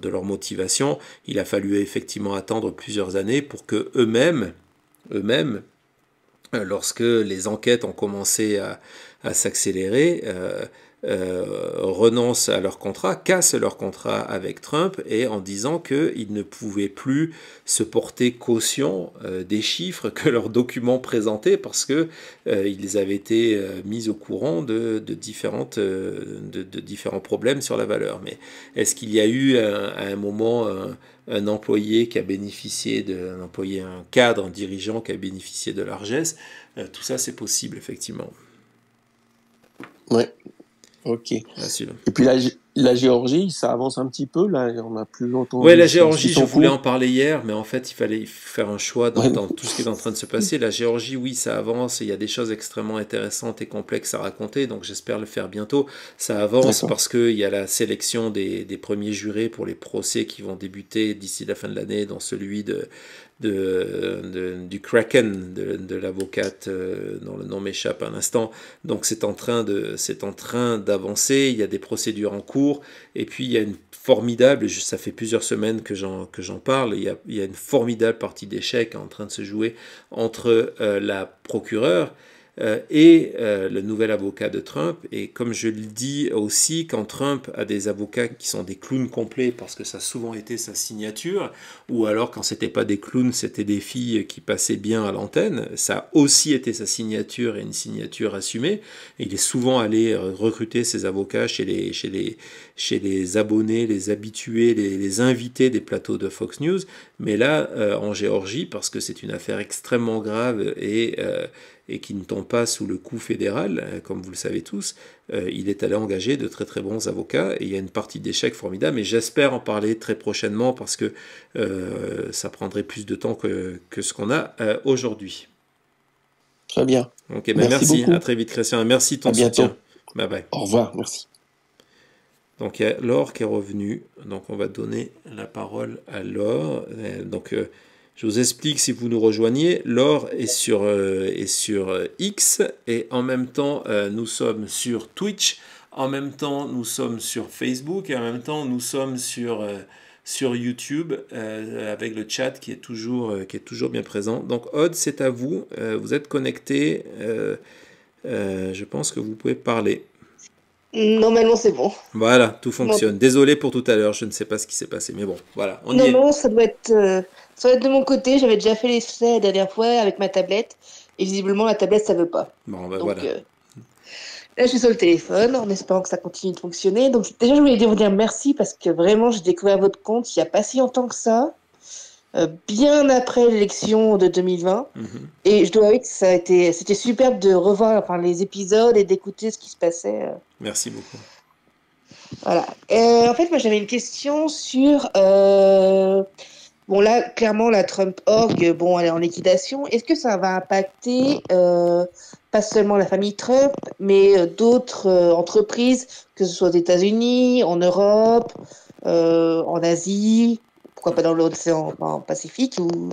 leur motivation. Il a fallu effectivement attendre plusieurs années pour que eux-mêmes, lorsque les enquêtes ont commencé à s'accélérer, renoncent à leur contrat, cassent leur contrat avec Trump, et en disant qu'ils ne pouvaient plus se porter caution des chiffres que leurs documents présentaient, parce que ils avaient été mis au courant de différents problèmes sur la valeur. Mais est-ce qu'il y a eu à un moment un employé qui a bénéficié un cadre, un dirigeant qui a bénéficié de largesse? Tout ça, c'est possible, effectivement. Ouais. Ok. Et puis la Géorgie, ça avance un petit peu, là, on a plus longtemps. Oui, la Géorgie, je voulais en parler hier, mais en fait, il fallait faire un choix dans tout ce qui est en train de se passer. La Géorgie, oui, ça avance, et il y a des choses extrêmement intéressantes et complexes à raconter, donc j'espère le faire bientôt. Ça avance parce qu'il y a la sélection des premiers jurés pour les procès qui vont débuter d'ici la fin de l'année, dans celui du Kraken, de l'avocate dont le nom m'échappe à l'instant. Donc c'est en train d'avancer, il y a des procédures en cours, et puis il y a une formidable, ça fait plusieurs semaines que j'en parle, il y a une formidable partie d'échecs en train de se jouer entre la procureure et le nouvel avocat de Trump. Et comme je le dis aussi, quand Trump a des avocats qui sont des clowns complets, parce que ça a souvent été sa signature, ou alors quand c'était pas des clowns, c'était des filles qui passaient bien à l'antenne, ça a aussi été sa signature, et une signature assumée. Et il est souvent allé recruter ses avocats chez les abonnés, les habitués, les invités des plateaux de Fox News. Mais là, en Géorgie, parce que c'est une affaire extrêmement grave et qui ne tombe pas sous le coup fédéral, comme vous le savez tous, il est allé engager de très très bons avocats, et il y a une partie d'échecs formidable, mais j'espère en parler très prochainement, parce que ça prendrait plus de temps que ce qu'on a aujourd'hui. Très bien. Ok, merci. À très vite, Christian. Merci de ton soutien. Bye bye. Au revoir, merci. Donc il y a Laure qui est revenue, donc on va donner la parole à Laure. Donc je vous explique, si vous nous rejoignez, Laure est sur X, et en même temps nous sommes sur Twitch, en même temps nous sommes sur Facebook, et en même temps nous sommes sur sur YouTube avec le chat qui est toujours bien présent. Donc Aude, c'est à vous. Vous êtes connecté. Je pense que vous pouvez parler. Normalement, c'est bon. Voilà, tout fonctionne. Désolé pour tout à l'heure, je ne sais pas ce qui s'est passé, mais bon, voilà, on y est. Non, ça doit être de mon côté. J'avais déjà fait l'essai la dernière fois avec ma tablette, et visiblement, la tablette, ça veut pas. Bon, ben Donc, voilà. là, je suis sur le téléphone, en espérant que ça continue de fonctionner. Donc, déjà, je voulais vous dire merci, parce que vraiment, j'ai découvert votre compte il n'y a pas si longtemps que ça, bien après l'élection de 2020. Et je dois avouer que c'était superbe de revoir les épisodes et d'écouter ce qui se passait. Merci beaucoup. Voilà. En fait, moi, j'avais une question sur... bon, là, clairement, la Trump.org, bon, elle est en liquidation. Est-ce que ça va impacter pas seulement la famille Trump, mais d'autres entreprises, que ce soit aux États-Unis, en Europe, en Asie, pourquoi pas dans l'océan Pacifique ou...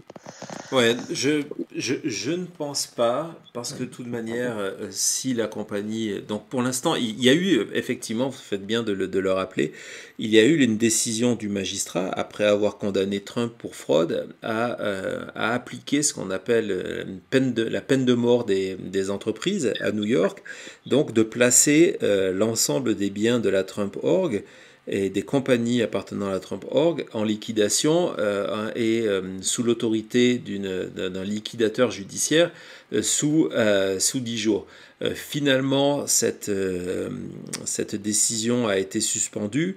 Ouais, je ne pense pas, parce que de toute manière, si la compagnie... Donc pour l'instant, il y a eu, effectivement, vous faites bien de le rappeler, il y a eu une décision du magistrat, après avoir condamné Trump pour fraude, à appliquer ce qu'on appelle la peine de mort des entreprises à New York, donc de placer l'ensemble des biens de la Trump.org et des compagnies appartenant à la Trump.org en liquidation et sous l'autorité d'un liquidateur judiciaire sous 10 jours. Finalement, cette décision a été suspendue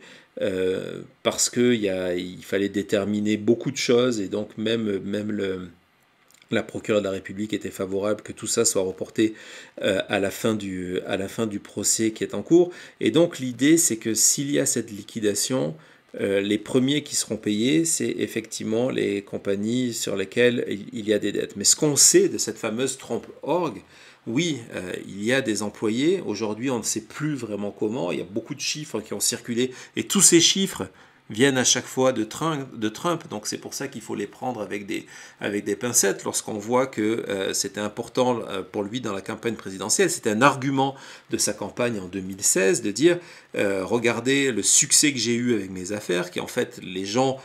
parce qu'il fallait déterminer beaucoup de choses et donc même la procureure de la République était favorable que tout ça soit reporté à la fin du procès qui est en cours. Et donc l'idée, c'est que s'il y a cette liquidation, les premiers qui seront payés, c'est effectivement les compagnies sur lesquelles il y a des dettes. Mais ce qu'on sait de cette fameuse Trump.org, oui, il y a des employés. Aujourd'hui, on ne sait plus vraiment comment. Il y a beaucoup de chiffres qui ont circulé. Et tous ces chiffres viennent à chaque fois de Trump. Donc c'est pour ça qu'il faut les prendre avec des pincettes. Lorsqu'on voit que c'était important pour lui dans la campagne présidentielle, c'était un argument de sa campagne en 2016 de dire regardez le succès que j'ai eu avec mes affaires, qui en fait les gens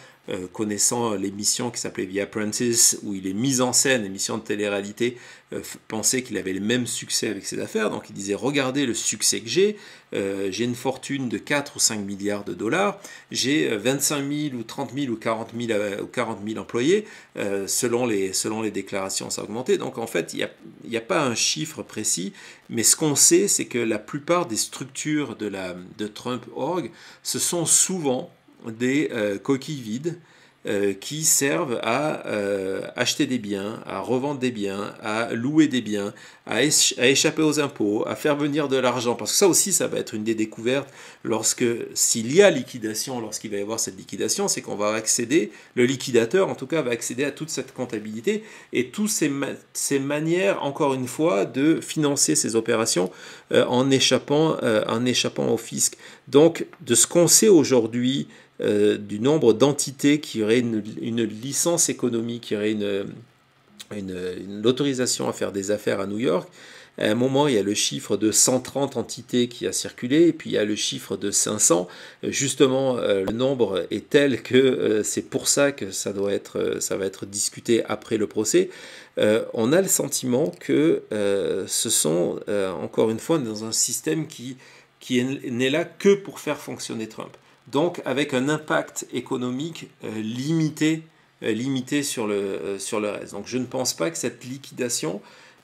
connaissant l'émission qui s'appelait The Apprentice, où il est mis en scène, émission de télé-réalité, pensait qu'il avait le même succès avec ses affaires. Donc il disait, regardez le succès que j'ai une fortune de 4 ou 5 milliards de dollars, j'ai 25 000 ou 30 000 ou 40 000 employés, selon les déclarations, ça a augmenté. Donc en fait, il n'y a pas un chiffre précis, mais ce qu'on sait, c'est que la plupart des structures de Trump.org, ce sont souvent des coquilles vides qui servent à acheter des biens, à revendre des biens, à louer des biens, à échapper aux impôts, à faire venir de l'argent. Parce que ça aussi, ça va être une des découvertes s'il y a liquidation, lorsqu'il va y avoir cette liquidation, c'est qu'on va accéder, le liquidateur en tout cas va accéder à toute cette comptabilité et toutes ces manières, encore une fois, de financer ces opérations en échappant au fisc. Donc, de ce qu'on sait aujourd'hui, du nombre d'entités qui auraient une licence économique, qui auraient une autorisation à faire des affaires à New York. À un moment, il y a le chiffre de 130 entités qui a circulé, et puis il y a le chiffre de 500. Justement, le nombre est tel que c'est pour ça que ça va être discuté après le procès. On a le sentiment que ce sont, encore une fois, dans un système qui n'est là que pour faire fonctionner Trump. Donc avec un impact économique limité sur le reste. Donc je ne pense pas que cette liquidation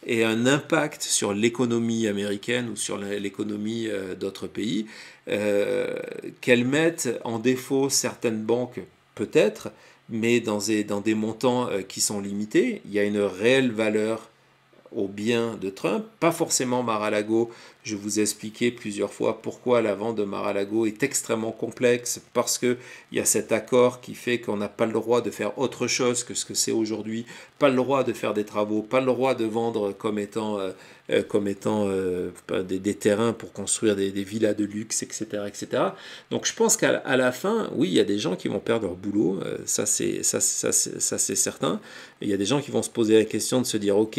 ait un impact sur l'économie américaine ou sur l'économie d'autres pays, qu'elle mette en défaut certaines banques peut-être, mais dans des montants qui sont limités. Il y a une réelle valeur aux biens de Trump, pas forcément Mar-a-Lago. Je vous ai expliqué plusieurs fois pourquoi la vente de Mar-a-Lago est extrêmement complexe, parce qu'il y a cet accord qui fait qu'on n'a pas le droit de faire autre chose que ce que c'est aujourd'hui, pas le droit de faire des travaux, pas le droit de vendre comme étant des terrains pour construire des villas de luxe, etc., etc. Donc je pense qu'à la fin, oui, il y a des gens qui vont perdre leur boulot, ça c'est certain. Il y a des gens qui vont se poser la question de se dire, ok,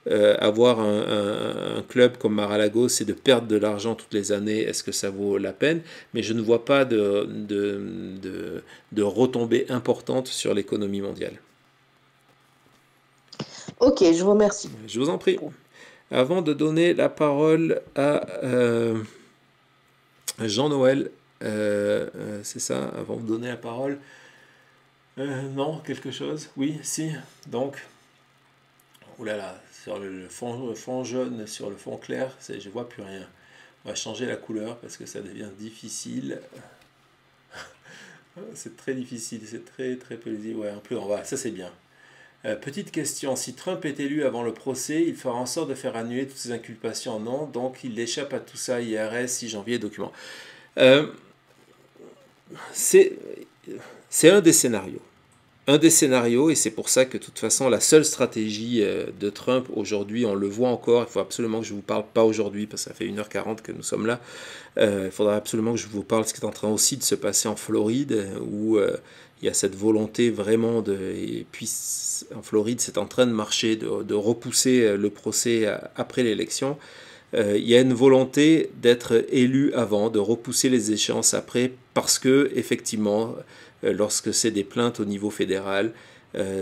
avoir un club comme Mar-a-Lago, c'est de perdre de l'argent toutes les années, est-ce que ça vaut la peine? Mais je ne vois pas de retombées importantes sur l'économie mondiale. Ok, je vous remercie. Je vous en prie. Avant de donner la parole à Jean-Noël, c'est ça, avant de donner la parole, non, quelque chose? Oui, si, donc, oulala, sur le fond jaune, sur le fond clair, je vois plus rien. On va changer la couleur parce que ça devient difficile. C'est très difficile, c'est très très plaisir. Ouais, un peu en bas, ça c'est bien. Petite question, si Trump est élu avant le procès, il fera en sorte de faire annuler toutes ses inculpations? Non, donc il échappe à tout ça, IRS, 6 janvier, document. C'est un des scénarios. Un des scénarios, et c'est pour ça que de toute façon, la seule stratégie de Trump aujourd'hui, on le voit encore, il faut absolument que je ne vous parle pas aujourd'hui, parce que ça fait 1h40 que nous sommes là, il faudra absolument que je vous parle de ce qui est en train aussi de se passer en Floride, où il y a cette volonté vraiment et puis en Floride, c'est en train de marcher, de repousser le procès après l'élection. Il y a une volonté d'être élu avant, de repousser les échéances après, parce que effectivement, lorsque c'est des plaintes au niveau fédéral,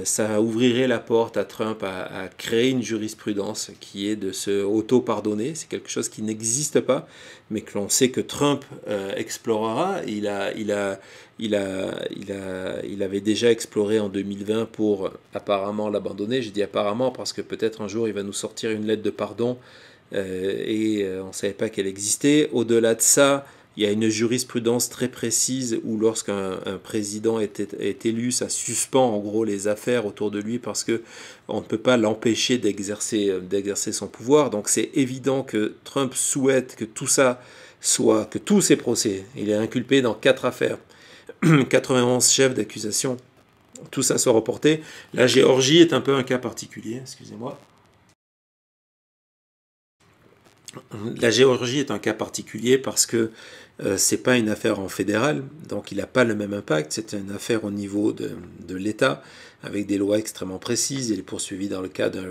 ça ouvrirait la porte à Trump à créer une jurisprudence qui est de se auto-pardonner. C'est quelque chose qui n'existe pas, mais que l'on sait que Trump explorera. Il avait déjà exploré en 2020 pour apparemment l'abandonner. Je dis apparemment parce que peut-être un jour il va nous sortir une lettre de pardon on ne savait pas qu'elle existait. Au-delà de ça, il y a une jurisprudence très précise où lorsqu'un président est élu, ça suspend en gros les affaires autour de lui parce que on ne peut pas l'empêcher d'exercer son pouvoir. Donc c'est évident que Trump souhaite que tout ça soit, que tous ces procès, il est inculpé dans 4 affaires, 91 chefs d'accusation, tout ça soit reporté. La Géorgie est un peu un cas particulier, excusez-moi. La Géorgie est un cas particulier parce que c'est pas une affaire en fédéral, donc il n'a pas le même impact. C'est une affaire au niveau de l'État avec des lois extrêmement précises. Il est poursuivi dans le cadre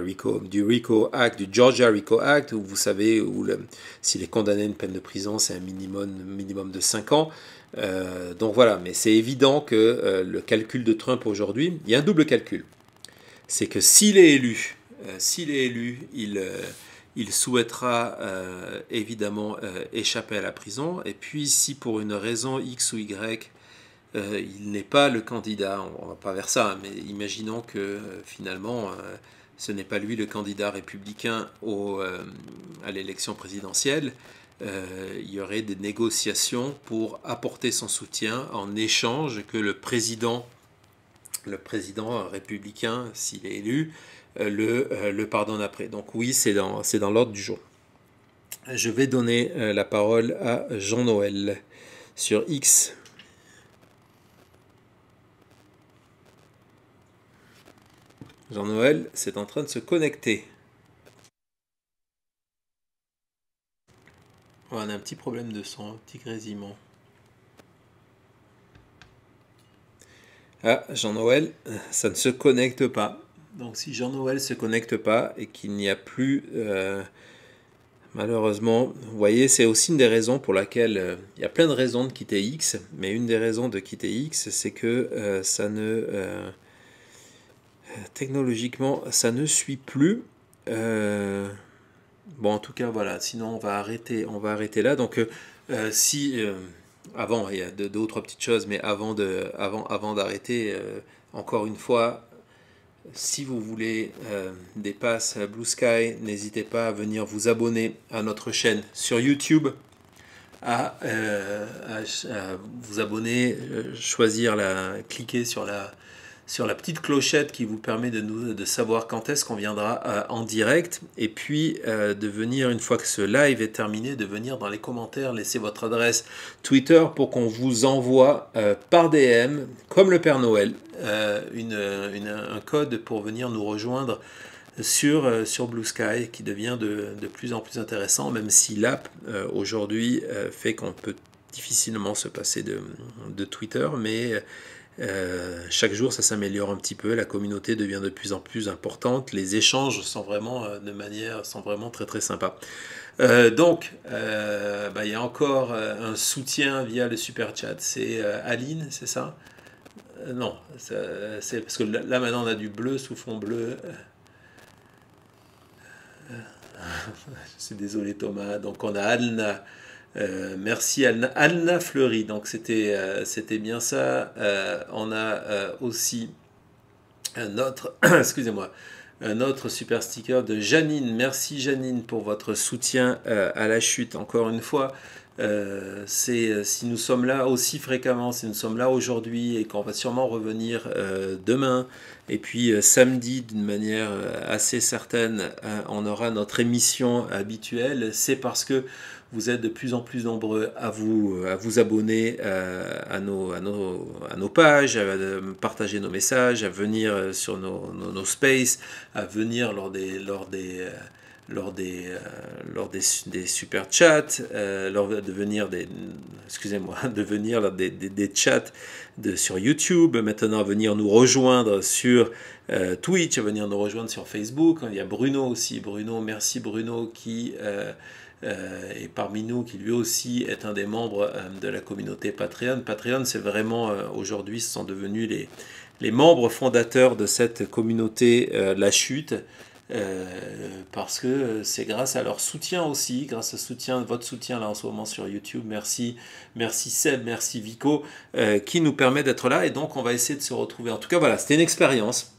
du RICO Act, du Georgia RICO Act, où vous savez s'il est condamné à une peine de prison, c'est un minimum de 5 ans. Donc voilà, mais c'est évident que le calcul de Trump aujourd'hui, il y a un double calcul. C'est que s'il est élu, il souhaitera évidemment échapper à la prison. Et puis si pour une raison X ou Y, il n'est pas le candidat, on ne va pas vers ça, mais imaginons que finalement ce n'est pas lui le candidat républicain à l'élection présidentielle, il y aurait des négociations pour apporter son soutien en échange que le président républicain, s'il est élu, le pardonne après. Donc oui, c'est dans l'ordre du jour. Je vais donner la parole à Jean-Noël sur X. Jean-Noël, c'est en train de se connecter. On a un petit problème de son, un petit grésillement. Ah, Jean-Noël, ça ne se connecte pas. Donc si Jean-Noël ne se connecte pas et qu'il n'y a plus, malheureusement, vous voyez, c'est aussi une des raisons pour laquelle il y a plein de raisons de quitter X, mais une des raisons de quitter X, c'est que technologiquement, ça ne suit plus. Bon, en tout cas, voilà, sinon on va arrêter là. Donc avant, il y a deux ou trois petites choses, mais avant d'arrêter, encore une fois, si vous voulez des passes Blue Sky, n'hésitez pas à venir vous abonner à notre chaîne sur YouTube, à vous abonner, cliquer sur la petite clochette qui vous permet de savoir quand est-ce qu'on viendra en direct, et puis de venir, une fois que ce live est terminé, de venir dans les commentaires, laisser votre adresse Twitter pour qu'on vous envoie par DM, comme le Père Noël, un code pour venir nous rejoindre sur Blue Sky, qui devient de plus en plus intéressant, même si l'app aujourd'hui fait qu'on peut difficilement se passer de Twitter, mais Chaque jour, ça s'améliore un petit peu, la communauté devient de plus en plus importante, les échanges sont vraiment sont vraiment très très sympas. Donc, il y a encore un soutien via le super chat. C'est Aline, c'est ça? Non, c'est parce que là maintenant on a du bleu sous fond bleu. Je suis désolé Thomas. Donc on a Alna. Merci Alna Fleury. Donc c'était bien ça. On a aussi un autre, excusez-moi, un autre super sticker de Janine. Merci Janine pour votre soutien à la chute. Encore une fois, si nous sommes là aussi fréquemment, si nous sommes là aujourd'hui et qu'on va sûrement revenir demain et puis samedi d'une manière assez certaine, on aura notre émission habituelle, c'est parce que vous êtes de plus en plus nombreux à vous abonner à nos pages, à partager nos messages, à venir sur nos spaces, à venir lors des super chats, de venir lors des chats sur YouTube, maintenant à venir nous rejoindre sur Twitch, à venir nous rejoindre sur Facebook. Il y a Bruno aussi. Bruno, merci Bruno qui est parmi nous, qui lui aussi est un des membres de la communauté Patreon. Patreon, c'est vraiment aujourd'hui, ce sont devenus les membres fondateurs de cette communauté La Chute. Parce que c'est grâce à leur soutien aussi, grâce à votre soutien là en ce moment sur YouTube, merci Seb, merci Vico, qui nous permet d'être là, et donc on va essayer de se retrouver. En tout cas voilà, c'était une expérience.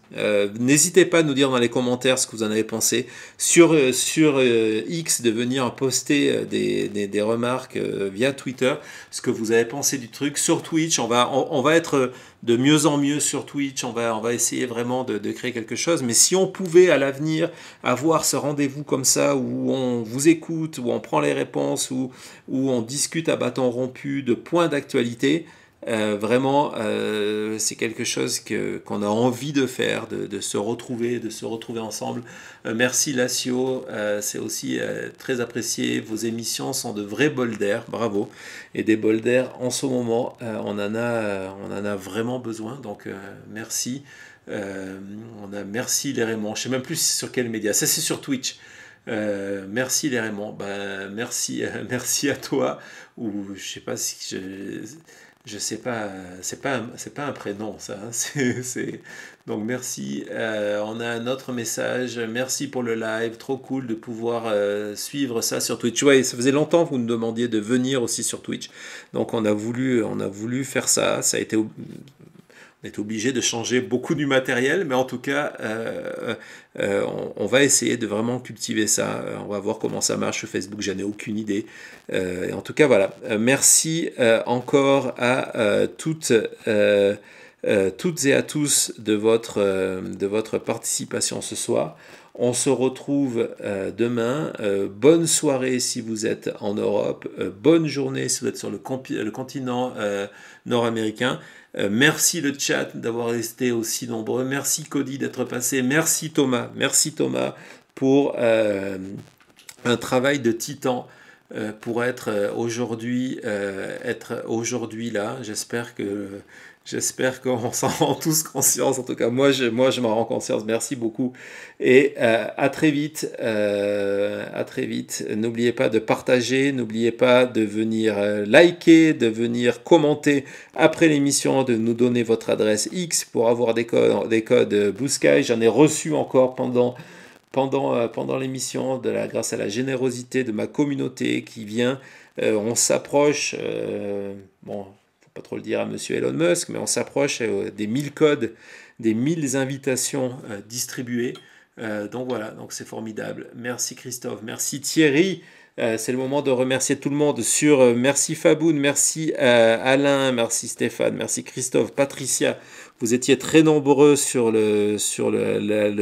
N'hésitez pas à nous dire dans les commentaires ce que vous en avez pensé, sur X, de venir poster des remarques via Twitter, ce que vous avez pensé du truc. Sur Twitch, on va être de mieux en mieux sur Twitch, on va essayer vraiment de créer quelque chose, mais si on pouvait à l'avenir avoir ce rendez-vous comme ça, où on vous écoute, où on prend les réponses, où on discute à bâton rompu de points d'actualité, vraiment c'est quelque chose qu'on a envie de faire, de se retrouver ensemble. Merci Lacio, c'est aussi très apprécié, vos émissions sont de vrais bols d'air, bravo, et des bols d'air en ce moment, on en a vraiment besoin, donc merci. Merci les Raymond, je sais même plus sur quel média, ça c'est sur Twitch. Merci les Raymond, merci à toi, ou je sais pas si je sais pas, c'est pas un prénom ça, donc merci. On a un autre message, merci pour le live, trop cool de pouvoir suivre ça sur Twitch. Ouais, ça faisait longtemps que vous nous demandiez de venir aussi sur Twitch, donc on a voulu faire ça, on est obligé de changer beaucoup du matériel, mais en tout cas, on va essayer de vraiment cultiver ça. On va voir comment ça marche sur Facebook, j'en ai aucune idée. Et en tout cas, voilà. Merci encore à toutes et à tous de votre participation ce soir. On se retrouve demain. Bonne soirée si vous êtes en Europe. Bonne journée si vous êtes sur le continent nord-américain. Merci le chat d'avoir resté aussi nombreux. Merci Cody d'être passé. Merci Thomas pour un travail de titan pour être aujourd'hui là. J'espère qu'on s'en rend tous conscience. En tout cas, moi je m'en rends conscience. Merci beaucoup. Et à très vite. N'oubliez pas de partager. N'oubliez pas de venir liker, de venir commenter après l'émission, de nous donner votre adresse X pour avoir des codes Blue Sky. J'en ai reçu encore pendant l'émission, grâce à la générosité de ma communauté qui vient. On s'approche. Pas trop le dire à monsieur Elon Musk, mais on s'approche des 1000 codes, des 1000 invitations distribuées. Donc voilà, donc c'est formidable. Merci Christophe, merci Thierry. C'est le moment de remercier tout le monde merci Faboun, merci Alain, merci Stéphane, merci Christophe, Patricia. Vous étiez très nombreux sur le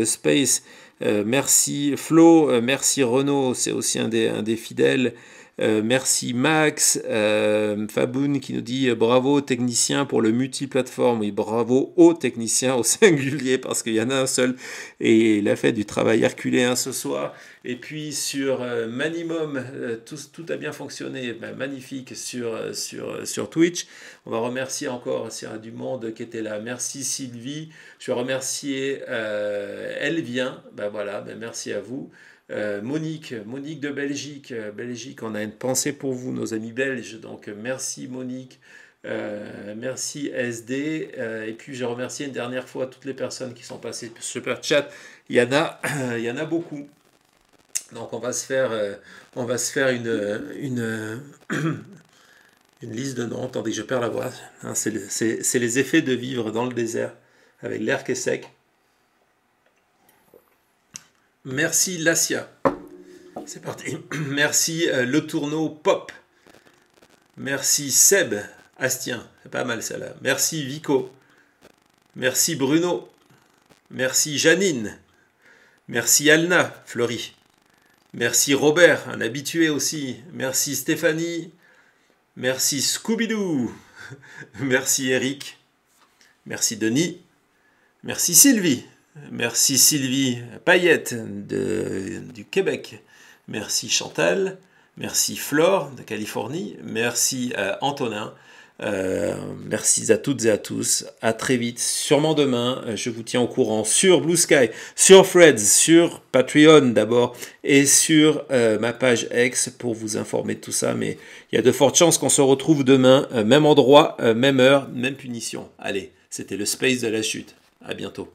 space. Merci Flo, merci Renaud, c'est aussi un des fidèles. Merci Max. Faboun qui nous dit bravo aux techniciens pour le multiplateforme. Oui, bravo aux techniciens au singulier parce qu'il y en a un seul et il a fait du travail herculéen ce soir. Et puis sur Manimum, tout a bien fonctionné, magnifique sur Twitch. On va remercier encore s'il y a du monde qui était là. Merci Sylvie. Je vais remercier Elvien. Voilà, merci à vous. Monique de Belgique. On a une pensée pour vous, nos amis belges. Donc merci Monique. Merci SD. Et puis je remercie une dernière fois toutes les personnes qui sont passées sur Super Chat. Il y en a beaucoup. Donc on va se faire une liste de noms. Attendez, je perds la voix. Hein, c'est les effets de vivre dans le désert avec l'air qui est sec. Merci Lassia. C'est parti. Merci Le Tourneau Pop. Merci Seb Astien. C'est pas mal celle-là. Merci Vico. Merci Bruno. Merci Janine. Merci Alna Fleury. Merci Robert, un habitué aussi. Merci Stéphanie. Merci Scooby-Doo. Merci Eric. Merci Denis. Merci Sylvie. Merci Sylvie Payette du Québec. Merci Chantal. Merci Flore de Californie. Merci Antonin. Merci à toutes et à tous. À très vite. Sûrement demain. Je vous tiens au courant sur Blue Sky, sur Threads, sur Patreon d'abord et sur ma page X pour vous informer de tout ça. Mais il y a de fortes chances qu'on se retrouve demain, même endroit, même heure, même punition. Allez, c'était le Space de la chute. À bientôt.